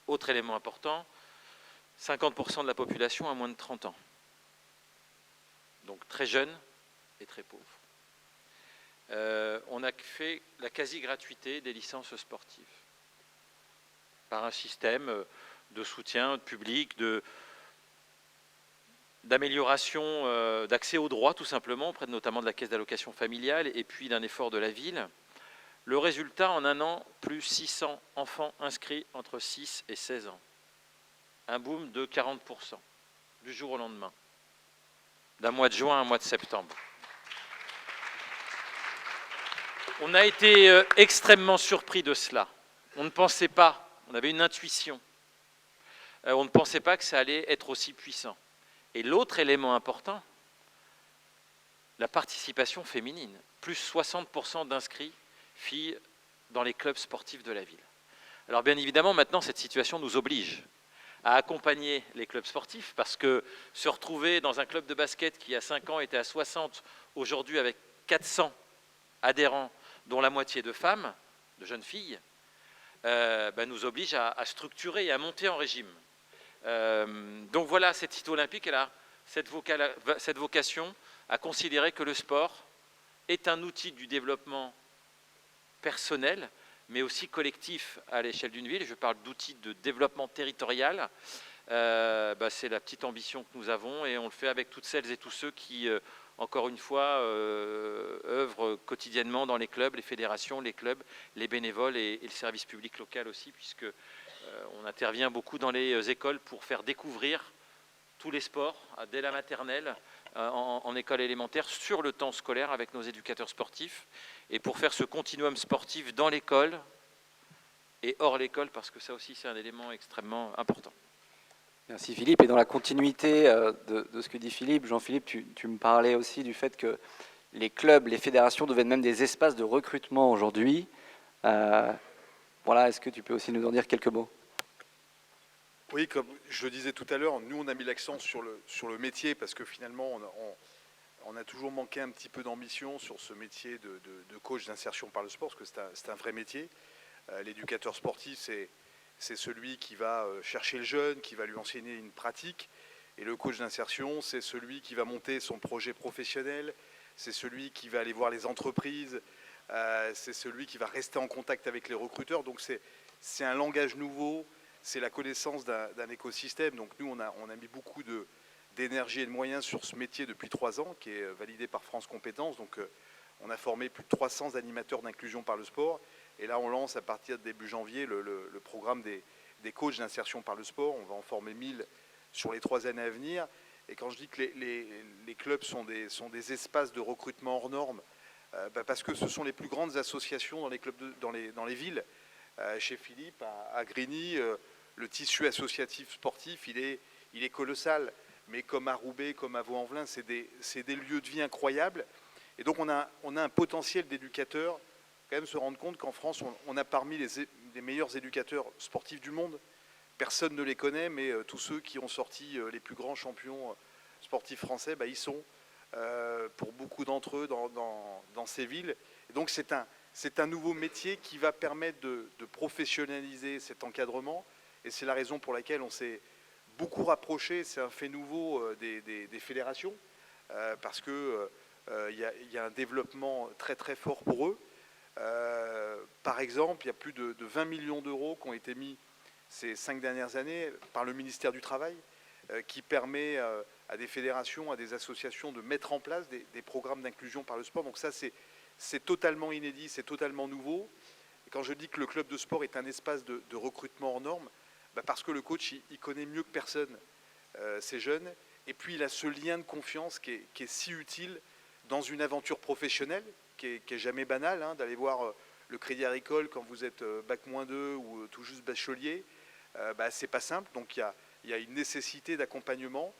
autre élément important, 50% de la population a moins de 30 ans. Donc très jeune et très pauvre. On a fait la quasi-gratuité des licences sportives par un système de soutien public, d'amélioration d'accès aux droits tout simplement, auprès notamment de la caisse d'allocation familiale et puis d'un effort de la ville. Le résultat, en un an, plus 600 enfants inscrits entre 6 et 16 ans. Un boom de 40%, du jour au lendemain, d'un mois de juin à un mois de septembre. On a été extrêmement surpris de cela. On ne pensait pas, on avait une intuition, on ne pensait pas que ça allait être aussi puissant. Et l'autre élément important, la participation féminine, plus 60% d'inscrits filles dans les clubs sportifs de la ville. Alors bien évidemment, maintenant, cette situation nous oblige à accompagner les clubs sportifs, parce que se retrouver dans un club de basket qui, il y a 5 ans, était à 60, aujourd'hui avec 400 adhérents, dont la moitié de femmes, de jeunes filles, nous oblige à structurer et à monter en régime. Donc voilà, cette cité olympique, elle a cette vocation à considérer que le sport est un outil du développement personnel, mais aussi collectif à l'échelle d'une ville. Je parle d'outils de développement territorial. C'est la petite ambition que nous avons, et on le fait avec toutes celles et tous ceux qui, encore une fois, œuvrent quotidiennement dans les clubs, les fédérations, les clubs, les bénévoles et le service public local aussi, puisque on intervient beaucoup dans les écoles pour faire découvrir tous les sports dès la maternelle, en école élémentaire, sur le temps scolaire avec nos éducateurs sportifs, et pour faire ce continuum sportif dans l'école et hors l'école, parce que ça aussi c'est un élément extrêmement important. Merci Philippe. Et dans la continuité de ce que dit Philippe, Jean-Philippe, tu me parlais aussi du fait que les clubs, les fédérations deviennent même des espaces de recrutement aujourd'hui. Voilà, est-ce que tu peux aussi nous en dire quelques mots? Oui, comme je le disais tout à l'heure, nous on a mis l'accent sur le métier, parce que finalement on a toujours manqué un petit peu d'ambition sur ce métier de coach d'insertion par le sport, parce que c'est un vrai métier. L'éducateur sportif, c'est celui qui va chercher le jeune, qui va lui enseigner une pratique. Et le coach d'insertion, c'est celui qui va monter son projet professionnel, c'est celui qui va aller voir les entreprises, c'est celui qui va rester en contact avec les recruteurs. Donc c'est un langage nouveau, c'est la connaissance d'un écosystème. Donc nous, on a mis beaucoup d'énergie et de moyens sur ce métier depuis 3 ans, qui est validé par France Compétences. Donc on a formé plus de 300 animateurs d'inclusion par le sport. Et là, on lance à partir de début janvier le programme des coachs d'insertion par le sport. On va en former 1000 sur les 3 années à venir. Et quand je dis que les clubs sont des espaces de recrutement hors normes, parce que ce sont les plus grandes associations dans les clubs, dans les villes. Chez Philippe, à Grigny, le tissu associatif sportif, il est colossal. Mais comme à Roubaix, comme à Vaux-en-Velin, c'est des lieux de vie incroyables. Et donc on a un potentiel d'éducateurs, quand même se rendre compte qu'en France, on a parmi les meilleurs éducateurs sportifs du monde. Personne ne les connaît, mais tous ceux qui ont sorti les plus grands champions sportifs français, ils sont pour beaucoup d'entre eux dans ces villes. Et donc c'est un nouveau métier qui va permettre de professionnaliser cet encadrement. Et c'est la raison pour laquelle on s'est beaucoup rapproché, c'est un fait nouveau, des fédérations, parce qu'il y a un développement très très fort pour eux. Par exemple, il y a plus de 20 millions d'euros qui ont été mis ces 5 dernières années par le ministère du Travail, qui permet à des fédérations, à des associations de mettre en place des programmes d'inclusion par le sport. Donc ça, c'est totalement inédit, c'est totalement nouveau. Et quand je dis que le club de sport est un espace de recrutement hors norme, parce que le coach, il connaît mieux que personne ces jeunes, et puis il a ce lien de confiance qui est si utile dans une aventure professionnelle, qui est jamais banale, d'aller voir le Crédit Agricole quand vous êtes bac-2 ou tout juste bachelier. C'est pas simple, donc il y a une nécessité d'accompagnement.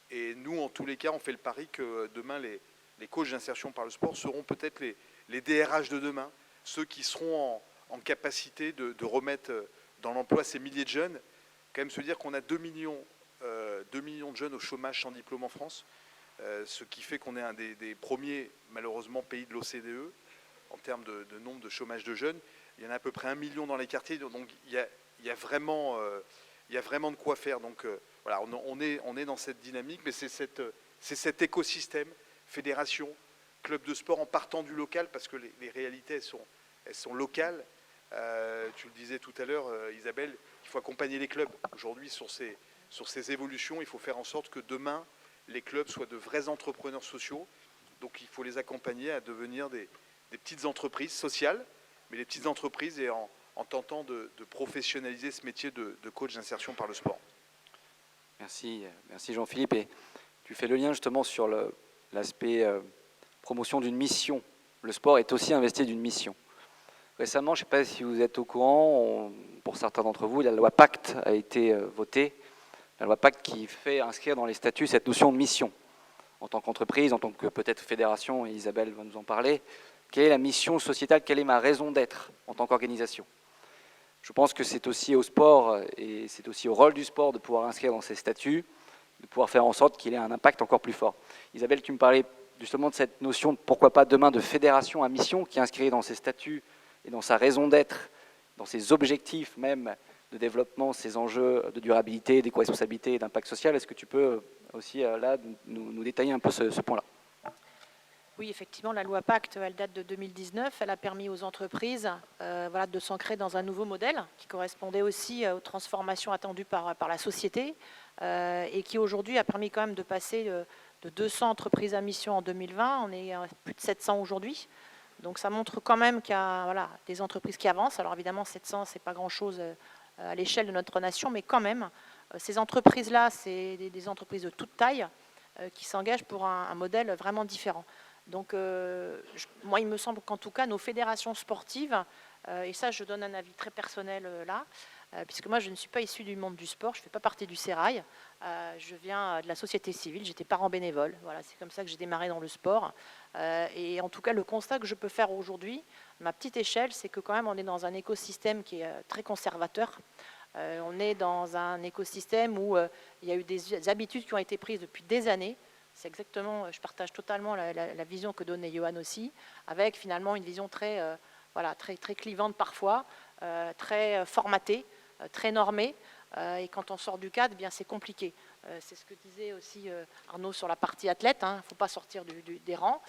Et nous, en tous les cas, on fait le pari que demain, les coachs d'insertion par le sport seront peut-être les DRH de demain, ceux qui seront en capacité de remettre dans l'emploi ces milliers de jeunes. Quand même se dire qu'on a 2 millions de jeunes au chômage sans diplôme en France, ce qui fait qu'on est un des premiers, malheureusement, pays de l'OCDE en termes de nombre de chômage de jeunes. Il y en a à peu près 1 million dans les quartiers, donc il y a vraiment de quoi faire. Donc voilà, on est dans cette dynamique, mais c'est cet écosystème, fédération, club de sport, en partant du local, parce que les réalités, elles sont locales. Tu le disais tout à l'heure, Isabelle, il faut accompagner les clubs. Aujourd'hui, sur ces évolutions, il faut faire en sorte que demain, les clubs soient de vrais entrepreneurs sociaux. Donc il faut les accompagner à devenir des petites entreprises sociales, mais les petites entreprises et en tentant de professionnaliser ce métier de coach d'insertion par le sport. Merci Jean-Philippe. Et tu fais le lien justement sur l'aspect promotion d'une mission. Le sport est aussi investi d'une mission. Récemment, je ne sais pas si vous êtes au courant, pour certains d'entre vous, la loi Pacte a été votée. La loi Pacte qui fait inscrire dans les statuts cette notion de mission. En tant qu'entreprise, en tant que peut-être fédération, et Isabelle va nous en parler, quelle est la mission sociétale, quelle est ma raison d'être en tant qu'organisation? Je pense que c'est aussi au sport et c'est aussi au rôle du sport de pouvoir inscrire dans ses statuts, de pouvoir faire en sorte qu'il ait un impact encore plus fort. Isabelle, tu me parlais justement de cette notion, pourquoi pas demain, de fédération à mission qui inscrit dans ses statuts et dans sa raison d'être, dans ses objectifs même de développement, ses enjeux de durabilité, d'éco-responsabilité et d'impact social. Est-ce que tu peux aussi là nous détailler un peu ce point-là? Oui, effectivement, la loi Pacte, elle date de 2019. Elle a permis aux entreprises voilà, de s'ancrer dans un nouveau modèle qui correspondait aussi aux transformations attendues par la société et qui aujourd'hui a permis quand même de passer de 200 entreprises à mission en 2020. On est à plus de 700 aujourd'hui. Donc ça montre quand même qu'il y a voilà, des entreprises qui avancent. Alors évidemment, 700, ce n'est pas grand-chose à l'échelle de notre nation, mais quand même, ces entreprises-là, c'est des entreprises de toute taille qui s'engagent pour un modèle vraiment différent. Donc, moi, il me semble qu'en tout cas, nos fédérations sportives, et ça, je donne un avis très personnel là, puisque moi, je ne suis pas issue du monde du sport, je ne fais pas partie du Sérail, je viens de la société civile, j'étais parent bénévole, voilà, c'est comme ça que j'ai démarré dans le sport. Et en tout cas, le constat que je peux faire aujourd'hui, à ma petite échelle, c'est que quand même, on est dans un écosystème qui est très conservateur. On est dans un écosystème où il y a eu des habitudes qui ont été prises depuis des années. C'est exactement, je partage totalement la vision que donnait Johan aussi, avec finalement une vision très, voilà, très clivante parfois, très formatée, très normée. Et quand on sort du cadre, eh bien c'est compliqué. C'est ce que disait aussi Arnaud sur la partie athlète. Il ne faut pas sortir des rangs.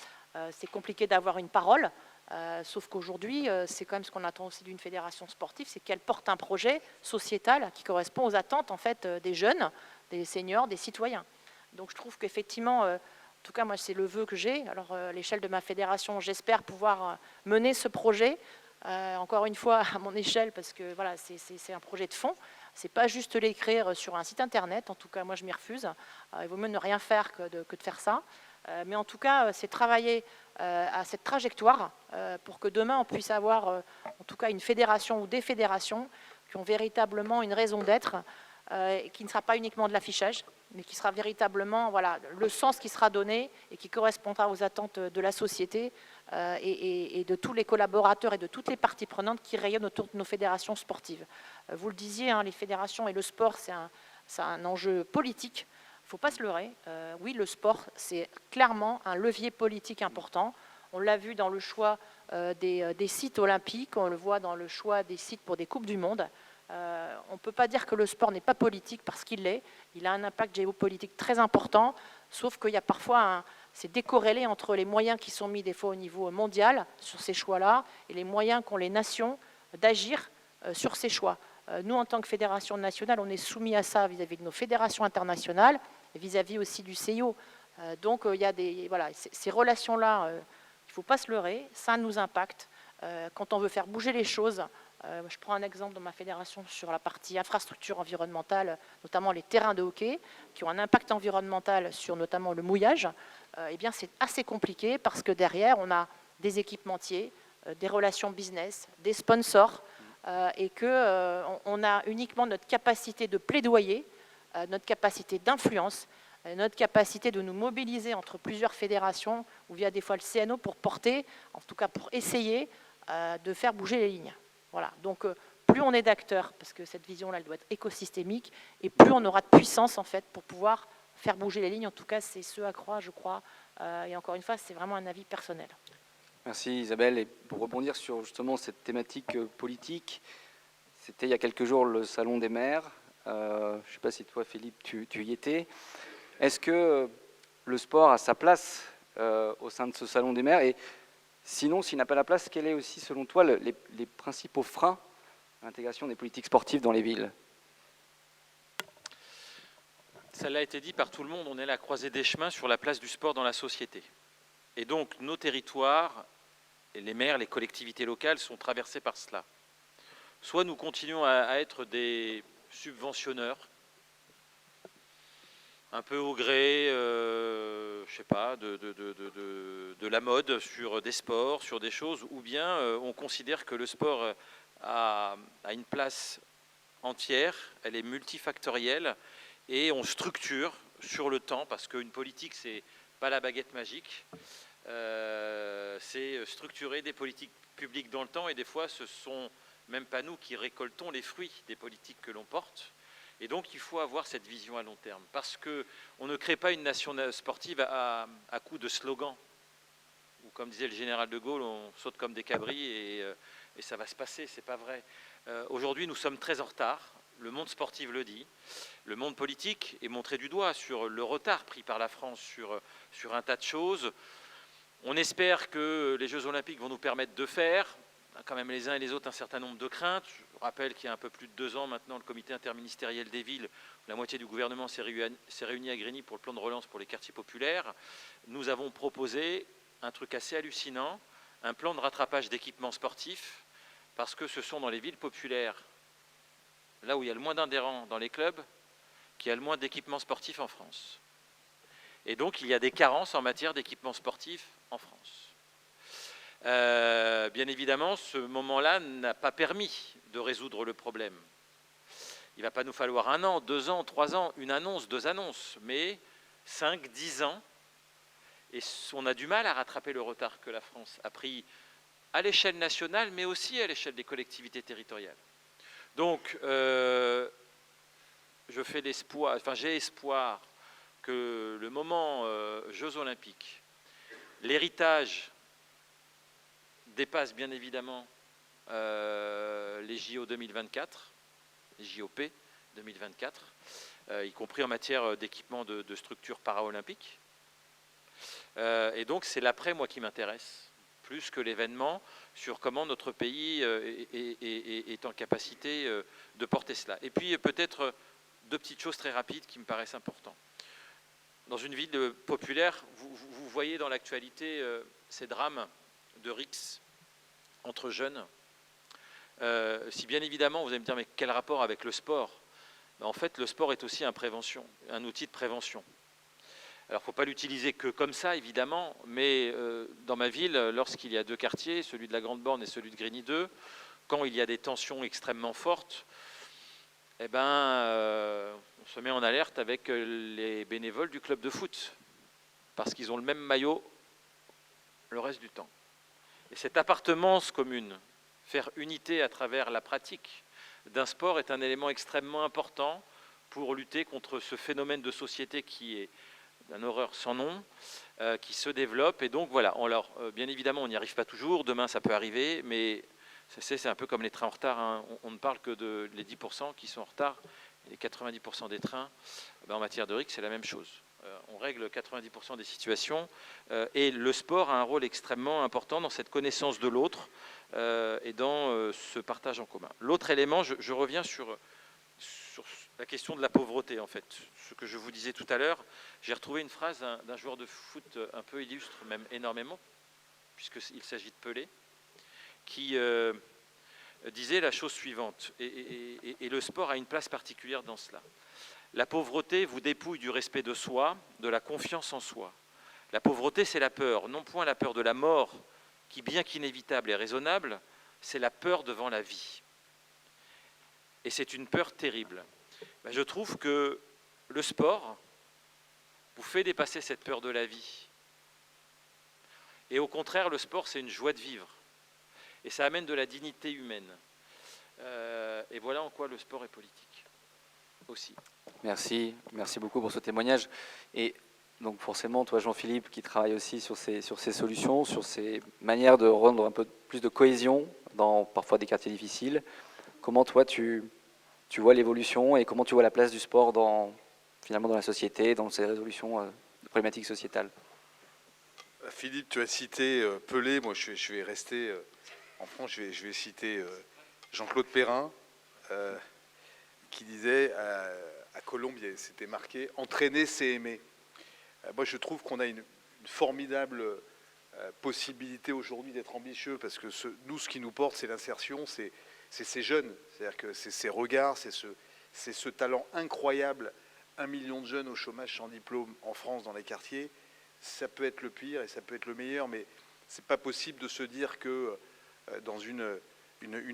C'est compliqué d'avoir une parole. Sauf qu'aujourd'hui, c'est quand même ce qu'on attend aussi d'une fédération sportive, c'est qu'elle porte un projet sociétal qui correspond aux attentes en fait, des jeunes, des seniors, des citoyens. Donc je trouve qu'effectivement, en tout cas moi c'est le vœu que j'ai, alors à l'échelle de ma fédération, j'espère pouvoir mener ce projet, encore une fois à mon échelle, parce que voilà, c'est un projet de fond, c'est pas juste l'écrire sur un site internet, en tout cas moi je m'y refuse, il vaut mieux ne rien faire que de faire ça, mais en tout cas c'est travailler à cette trajectoire pour que demain on puisse avoir en tout cas une fédération ou des fédérations qui ont véritablement une raison d'être, qui ne sera pas uniquement de l'affichage, mais qui sera véritablement voilà, le sens qui sera donné et qui correspondra aux attentes de la société et de tous les collaborateurs et de toutes les parties prenantes qui rayonnent autour de nos fédérations sportives. Vous le disiez, hein, les fédérations et le sport, c'est un enjeu politique. Il ne faut pas se leurrer. Oui, le sport, c'est clairement un levier politique important. On l'a vu dans le choix des sites olympiques, on le voit dans le choix des sites pour des Coupes du Monde. On ne peut pas dire que le sport n'est pas politique parce qu'il l'est. Il a un impact géopolitique très important, sauf qu'il y a parfois c'est décorrélé entre les moyens qui sont mis des fois au niveau mondial sur ces choix-là et les moyens qu'ont les nations d'agir sur ces choix. Nous, en tant que fédération nationale, on est soumis à ça vis-à-vis de nos fédérations internationales et vis-à-vis aussi du CIO. Donc, il y a voilà, ces relations-là, il ne faut pas se leurrer, ça nous impacte. Quand on veut faire bouger les choses, je prends un exemple dans ma fédération sur la partie infrastructure environnementale, notamment les terrains de hockey, qui ont un impact environnemental sur notamment le mouillage. Eh bien, c'est assez compliqué parce que derrière, on a des équipementiers, des relations business, des sponsors, et qu'on a uniquement notre capacité de plaidoyer, notre capacité d'influence, notre capacité de nous mobiliser entre plusieurs fédérations, ou via des fois le CNO, pour porter, en tout cas pour essayer de faire bouger les lignes. Voilà. Donc, plus on est d'acteurs, parce que cette vision-là, elle doit être écosystémique, et plus on aura de puissance, en fait, pour pouvoir faire bouger les lignes. En tout cas, c'est ce à quoi je crois. Et encore une fois, c'est vraiment un avis personnel. Merci Isabelle. Et pour rebondir sur justement cette thématique politique, c'était il y a quelques jours le Salon des maires. Je ne sais pas si toi, Philippe, tu y étais. Est-ce que le sport a sa place au sein de ce Salon des maires? Et sinon, s'il n'a pas la place, quels est aussi, selon toi, les principaux freins à l'intégration des politiques sportives dans les villes? Ça l'a été dit par tout le monde, on est à la croisée des chemins sur la place du sport dans la société. Et donc, nos territoires les maires, les collectivités locales sont traversées par cela. Soit nous continuons à être des subventionneurs, un peu au gré, je sais pas, de la mode sur des sports, sur des choses, ou bien on considère que le sport a une place entière, elle est multifactorielle, et on structure sur le temps, parce qu'une politique, c'est pas la baguette magique, c'est structurer des politiques publiques dans le temps, et des fois, ce sont même pas nous qui récoltons les fruits des politiques que l'on porte. Et donc, il faut avoir cette vision à long terme, parce qu'on ne crée pas une nation sportive à coup de slogans, ou comme disait le général de Gaulle, on saute comme des cabris et ça va se passer, c'est pas vrai. Aujourd'hui, nous sommes très en retard, le monde sportif le dit, le monde politique est montré du doigt sur le retard pris par la France sur un tas de choses. On espère que les Jeux Olympiques vont nous permettre de faire, quand même les uns et les autres, un certain nombre de craintes. Je rappelle qu'il y a un peu plus de 2 ans maintenant, le comité interministériel des villes, la moitié du gouvernement s'est réuni à Grigny pour le plan de relance pour les quartiers populaires. Nous avons proposé un truc assez hallucinant, un plan de rattrapage d'équipements sportifs, parce que ce sont dans les villes populaires, là où il y a le moins d'adhérents dans les clubs, qu'il y a le moins d'équipements sportifs en France. Et donc il y a des carences en matière d'équipements sportifs en France. Bien évidemment, ce moment-là n'a pas permis de résoudre le problème. Il ne va pas nous falloir 1 an, 2 ans, 3 ans, une annonce, 2 annonces, mais 5, 10 ans. Et on a du mal à rattraper le retard que la France a pris à l'échelle nationale, mais aussi à l'échelle des collectivités territoriales. Donc, j'ai espoir que le moment Jeux Olympiques, l'héritage dépasse bien évidemment les JO 2024, les JOP 2024, y compris en matière d'équipement de structures paraolympiques. Et donc c'est l'après, moi, qui m'intéresse, plus que l'événement, sur comment notre pays est en capacité de porter cela. Et puis peut-être 2 petites choses très rapides qui me paraissent importantes. Dans une ville populaire, vous voyez dans l'actualité ces drames de rixes entre jeunes. Si bien évidemment, vous allez me dire, mais quel rapport avec le sport? En fait, le sport est aussi un outil de prévention. Alors, il ne faut pas l'utiliser que comme ça, évidemment, mais dans ma ville, lorsqu'il y a 2 quartiers, celui de la Grande Borne et celui de Grigny 2, quand il y a des tensions extrêmement fortes, eh ben, on se met en alerte avec les bénévoles du club de foot, parce qu'ils ont le même maillot le reste du temps. Et cette appartenance commune, faire unité à travers la pratique d'un sport, est un élément extrêmement important pour lutter contre ce phénomène de société qui est d'une horreur sans nom, qui se développe. Et donc voilà, bien évidemment, on n'y arrive pas toujours, demain ça peut arriver, mais c'est un peu comme les trains en retard, hein. On ne parle que de les 10% qui sont en retard, les 90% des trains, en matière de RIC, c'est la même chose. On règle 90% des situations, et le sport a un rôle extrêmement important dans cette connaissance de l'autre et dans ce partage en commun. L'autre élément, je reviens sur la question de la pauvreté, en fait. Ce que je vous disais tout à l'heure, j'ai retrouvé une phrase d'un joueur de foot un peu illustre, même énormément, puisqu'il s'agit de Pelé, qui disait la chose suivante, et le sport a une place particulière dans cela. La pauvreté vous dépouille du respect de soi, de la confiance en soi. La pauvreté, c'est la peur, non point la peur de la mort, qui, bien qu'inévitable et raisonnable, c'est la peur devant la vie. Et c'est une peur terrible. Je trouve que le sport vous fait dépasser cette peur de la vie. Et au contraire, le sport, c'est une joie de vivre. Et ça amène de la dignité humaine. Et voilà en quoi le sport est politique aussi. Merci beaucoup pour ce témoignage. Et donc forcément, toi Jean-Philippe, qui travaille aussi sur ces solutions, sur ces manières de rendre un peu plus de cohésion dans parfois des quartiers difficiles, comment toi tu vois l'évolution et comment tu vois la place du sport finalement dans la société, dans ces résolutions de problématiques sociétales? Philippe, tu as cité Pelé, moi je vais rester en France, je vais citer Jean-Claude Perrin, qui disait à Colombe, c'était marqué « Entraîner, c'est aimer ». Moi je trouve qu'on a une formidable possibilité aujourd'hui d'être ambitieux, parce que nous, ce qui nous porte, c'est l'insertion, c'est ces jeunes, c'est-à-dire que c'est ces regards, c'est ce talent incroyable. 1 million de jeunes au chômage sans diplôme en France dans les quartiers, ça peut être le pire et ça peut être le meilleur, mais c'est pas possible de se dire que dans une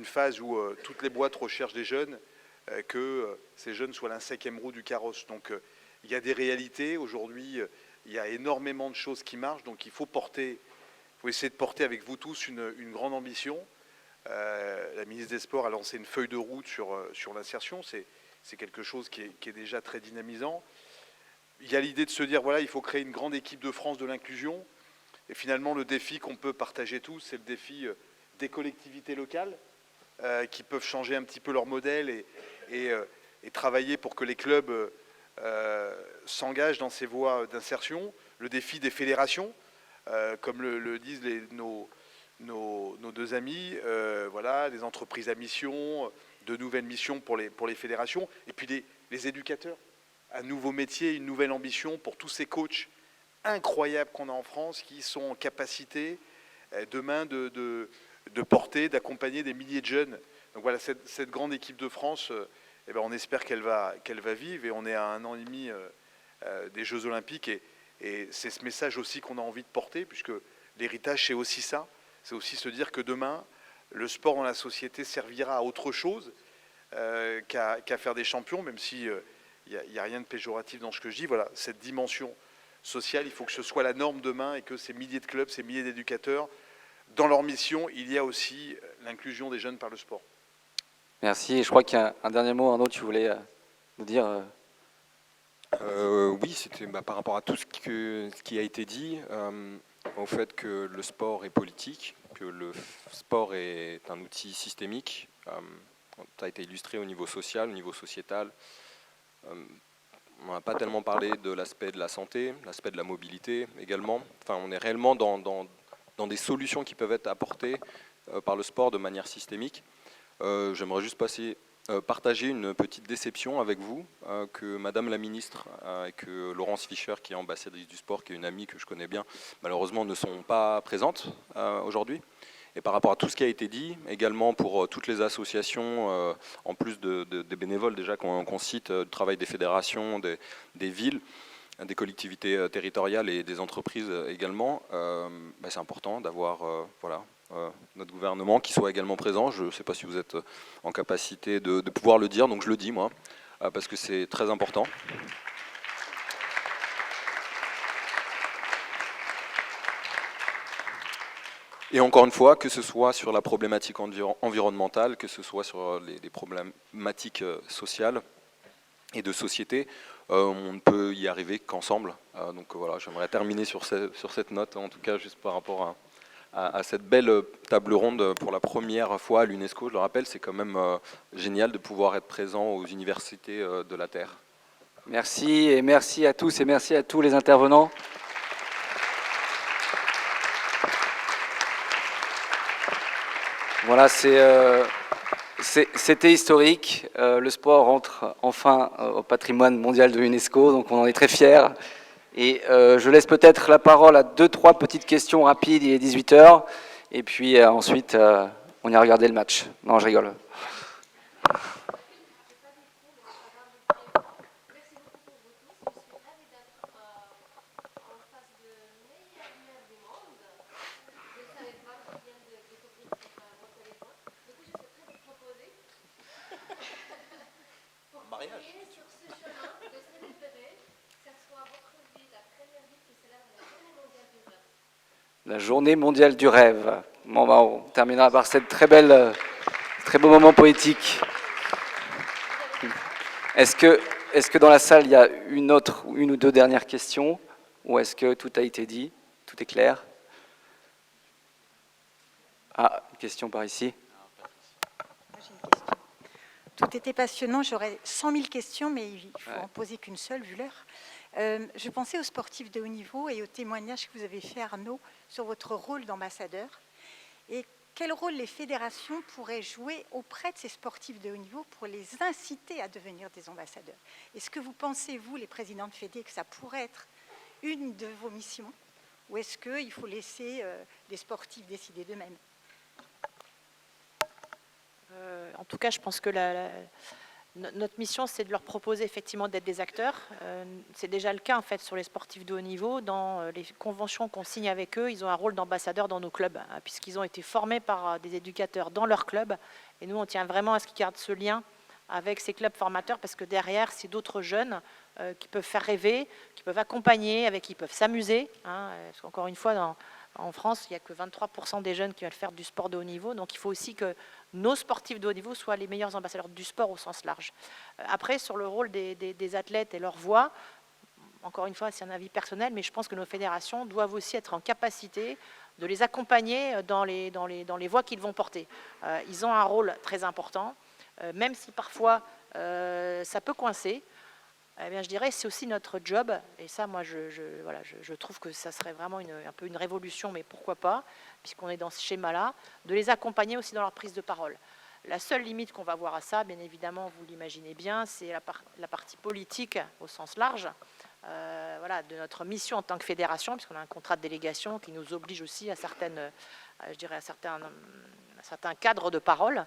phase où toutes les boîtes recherchent des jeunes, que ces jeunes soient la 5e roue du carrosse. Donc il y a des réalités. Aujourd'hui, il y a énormément de choses qui marchent, donc il faut essayer de porter avec vous tous une grande ambition. La ministre des Sports a lancé une feuille de route sur l'insertion. C'est quelque chose qui est déjà très dynamisant. Il y a l'idée de se dire, voilà, il faut créer une grande équipe de France de l'inclusion. Et finalement, le défi qu'on peut partager tous, c'est le défi des collectivités locales qui peuvent changer un petit peu leur modèle et travailler pour que les clubs s'engagent dans ces voies d'insertion. Le défi des fédérations, comme le disent nos deux amis, voilà, des entreprises à mission, de nouvelles missions pour les fédérations, et puis les éducateurs. Un nouveau métier, une nouvelle ambition pour tous ces coachs incroyables qu'on a en France, qui sont en capacité demain de porter, d'accompagner des milliers de jeunes. Donc voilà, cette grande équipe de France, eh ben on espère qu'elle va vivre, et on est à 1 an et demi des Jeux Olympiques, et c'est ce message aussi qu'on a envie de porter, puisque l'héritage, c'est aussi ça, c'est aussi se dire que demain, le sport dans la société servira à autre chose qu'à faire des champions, même si il n'y a rien de péjoratif dans ce que je dis. Voilà, cette dimension sociale, il faut que ce soit la norme demain, et que ces milliers de clubs, ces milliers d'éducateurs, dans leur mission, il y a aussi l'inclusion des jeunes par le sport. Merci. Et je crois qu'il y a un dernier mot, Arnaud, tu voulais nous dire Oui, c'était par rapport à tout ce qui a été dit, au fait que le sport est politique, que le sport est un outil systémique. Ça a été illustré au niveau social, au niveau sociétal. On n'a pas tellement parlé de l'aspect de la santé, l'aspect de la mobilité également. Enfin, on est réellement dans des solutions qui peuvent être apportées par le sport de manière systémique. J'aimerais juste partager une petite déception avec vous, que Madame la Ministre et que Laurence Fischer, qui est ambassadrice du sport, qui est une amie que je connais bien, malheureusement ne sont pas présentes aujourd'hui. Et par rapport à tout ce qui a été dit, également pour toutes les associations, en plus des bénévoles déjà qu'on cite, du travail des fédérations, des villes, des collectivités territoriales et des entreprises également, c'est important d'avoir notre gouvernement qui soit également présent. Je ne sais pas si vous êtes en capacité de pouvoir le dire, donc je le dis moi, parce que c'est très important. Et encore une fois, que ce soit sur la problématique environnementale, que ce soit sur les problématiques sociales et de société, on ne peut y arriver qu'ensemble. Donc voilà, j'aimerais terminer sur cette note, en tout cas juste par rapport à cette belle table ronde pour la première fois à l'UNESCO. Je le rappelle, c'est quand même génial de pouvoir être présent aux universités de la Terre. Merci, et merci à tous et merci à tous les intervenants. Voilà, c'était historique. Le sport entre enfin au patrimoine mondial de l'UNESCO, donc on en est très fiers. Et je laisse peut-être la parole à 2-3 petites questions rapides, il est 18h. Et puis ensuite, on ira regarder le match. Non, je rigole. La journée mondiale du rêve. Bon, on terminera par cette très beau moment poétique. Est-ce que dans la salle, il y a une ou deux dernières questions, ou est-ce que tout a été dit? Tout est clair? Ah, une question par ici. Moi, j'ai une question. Tout était passionnant, j'aurais 100 000 questions, mais il faut en poser qu'une seule, vu l'heure. Je pensais aux sportifs de haut niveau et au témoignage que vous avez fait, Arnaud, sur votre rôle d'ambassadeur. Et quel rôle les fédérations pourraient jouer auprès de ces sportifs de haut niveau pour les inciter à devenir des ambassadeurs? Est-ce que vous pensez, vous, les présidents de fédé, que ça pourrait être une de vos missions ou est-ce qu'il faut laisser les sportifs décider d'eux-mêmes? En tout cas, je pense que notre mission, c'est de leur proposer effectivement d'être des acteurs. C'est déjà le cas en fait sur les sportifs de haut niveau. Dans les conventions qu'on signe avec eux, ils ont un rôle d'ambassadeur dans nos clubs, hein, puisqu'ils ont été formés par des éducateurs dans leur club. Et nous, on tient vraiment à ce qu'ils gardent ce lien avec ces clubs formateurs, parce que derrière, c'est d'autres jeunes qui peuvent faire rêver, qui peuvent accompagner, avec qui ils peuvent s'amuser. Hein, parce qu'encore une fois, en France, il n'y a que 23% des jeunes qui veulent faire du sport de haut niveau. Donc il faut aussi que nos sportifs de haut niveau soient les meilleurs ambassadeurs du sport au sens large. Après, sur le rôle des athlètes et leur voix, encore une fois, c'est un avis personnel, mais je pense que nos fédérations doivent aussi être en capacité de les accompagner dans les voies qu'ils vont porter. Ils ont un rôle très important, même si parfois ça peut coincer. Eh bien, je dirais que c'est aussi notre job, et ça, moi, je trouve que ça serait vraiment un peu une révolution, mais pourquoi pas, puisqu'on est dans ce schéma-là, de les accompagner aussi dans leur prise de parole. La seule limite qu'on va voir à ça, bien évidemment, vous l'imaginez bien, c'est la partie politique au sens large, de notre mission en tant que fédération, puisqu'on a un contrat de délégation qui nous oblige aussi à certains cadres de parole.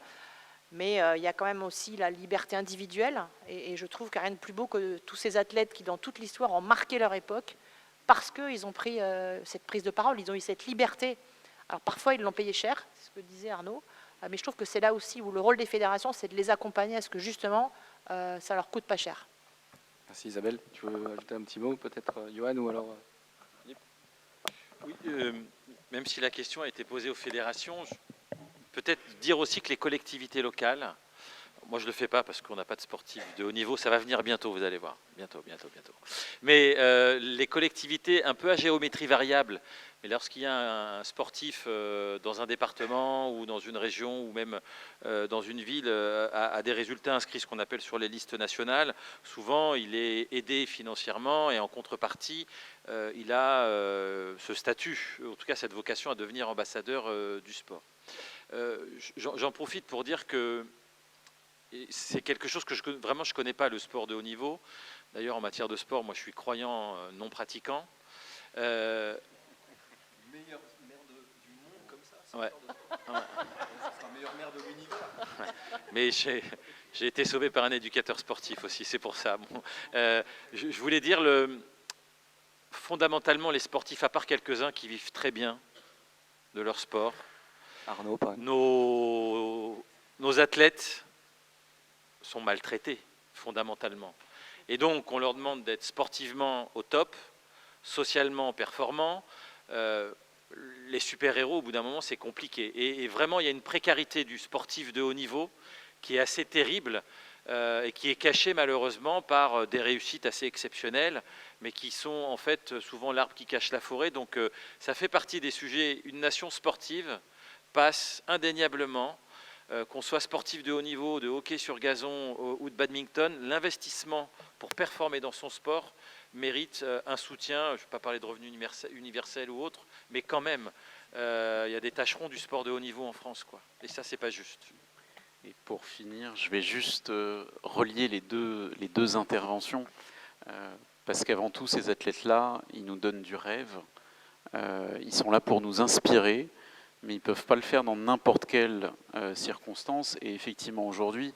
Mais il y a quand même aussi la liberté individuelle, et je trouve qu'il n'y a rien de plus beau que tous ces athlètes qui, dans toute l'histoire, ont marqué leur époque, parce qu'ils ont pris cette prise de parole, ils ont eu cette liberté. Alors parfois, ils l'ont payé cher, c'est ce que disait Arnaud, mais je trouve que c'est là aussi où le rôle des fédérations, c'est de les accompagner à ce que, justement, ça leur coûte pas cher. Merci Isabelle. Tu veux ajouter un petit mot, peut-être, Johan, ou alors Oui, même si la question a été posée aux fédérations, peut-être dire aussi que les collectivités locales, moi je ne le fais pas parce qu'on n'a pas de sportifs de haut niveau, ça va venir bientôt, vous allez voir, bientôt. Mais les collectivités un peu à géométrie variable, mais lorsqu'il y a un sportif dans un département ou dans une région ou même dans une ville a des résultats inscrits, ce qu'on appelle sur les listes nationales, souvent il est aidé financièrement et en contrepartie, il a ce statut, en tout cas cette vocation à devenir ambassadeur du sport. J'en profite pour dire que c'est quelque chose que je ne connais pas, le sport de haut niveau. D'ailleurs, en matière de sport, moi je suis croyant non pratiquant. Meilleur maire du monde comme ça, ouais. C'est un meilleur maire de l'univers. Ouais. Mais j'ai été sauvé par un éducateur sportif aussi, c'est pour ça. Bon, je voulais dire, fondamentalement, les sportifs, à part quelques-uns qui vivent très bien de leur sport, Arnaud, pas. Nos athlètes sont maltraités, fondamentalement. Et donc, on leur demande d'être sportivement au top, socialement performants. Les super-héros, au bout d'un moment, c'est compliqué. Et vraiment, il y a une précarité du sportif de haut niveau qui est assez terrible et qui est cachée, malheureusement, par des réussites assez exceptionnelles, mais qui sont, en fait, souvent l'arbre qui cache la forêt. Donc, ça fait partie des sujets. Une nation sportive passe indéniablement, qu'on soit sportif de haut niveau, de hockey sur gazon ou de badminton, l'investissement pour performer dans son sport mérite un soutien. Je ne vais pas parler de revenus universels ou autres, mais quand même, il y a des tâcherons du sport de haut niveau en France, quoi. Et ça, c'est pas juste. Et pour finir, je vais juste relier les deux interventions, parce qu'avant tout, ces athlètes-là, ils nous donnent du rêve. Ils sont là pour nous inspirer, mais ils ne peuvent pas le faire dans n'importe quelle circonstance. Et effectivement, aujourd'hui,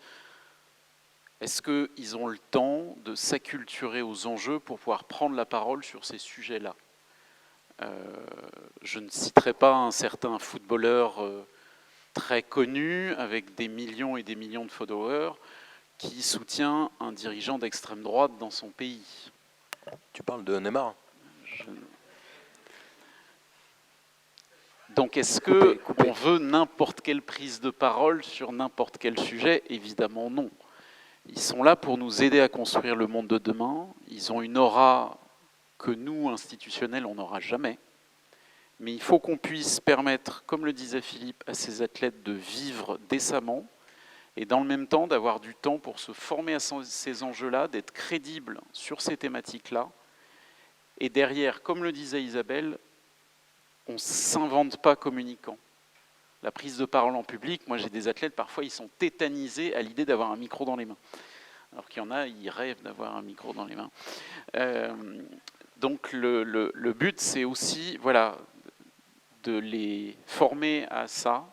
est-ce qu'ils ont le temps de s'acculturer aux enjeux pour pouvoir prendre la parole sur ces sujets-là? Je ne citerai pas un certain footballeur très connu, avec des millions et des millions de followers, qui soutient un dirigeant d'extrême droite dans son pays. Tu parles de Neymar? Donc est-ce qu'on veut n'importe quelle prise de parole sur n'importe quel sujet? Évidemment non. Ils sont là pour nous aider à construire le monde de demain. Ils ont une aura que nous, institutionnels, on n'aura jamais. Mais il faut qu'on puisse permettre, comme le disait Philippe, à ces athlètes de vivre décemment et dans le même temps d'avoir du temps pour se former à ces enjeux-là, d'être crédibles sur ces thématiques-là. Et derrière, comme le disait Isabelle, on ne s'invente pas communicant. La prise de parole en public, moi j'ai des athlètes, parfois ils sont tétanisés à l'idée d'avoir un micro dans les mains. Alors qu'il y en a, ils rêvent d'avoir un micro dans les mains. Donc le but, c'est aussi voilà, de les former à ça,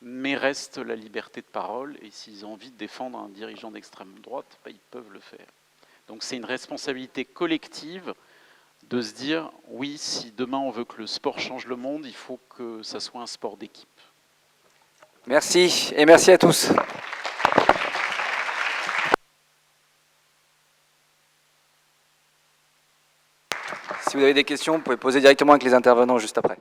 mais reste la liberté de parole, et s'ils ont envie de défendre un dirigeant d'extrême droite, ils peuvent le faire. Donc c'est une responsabilité collective de se dire, oui, si demain on veut que le sport change le monde, il faut que ça soit un sport d'équipe. Merci, et merci à tous. Si vous avez des questions, vous pouvez poser directement avec les intervenants juste après.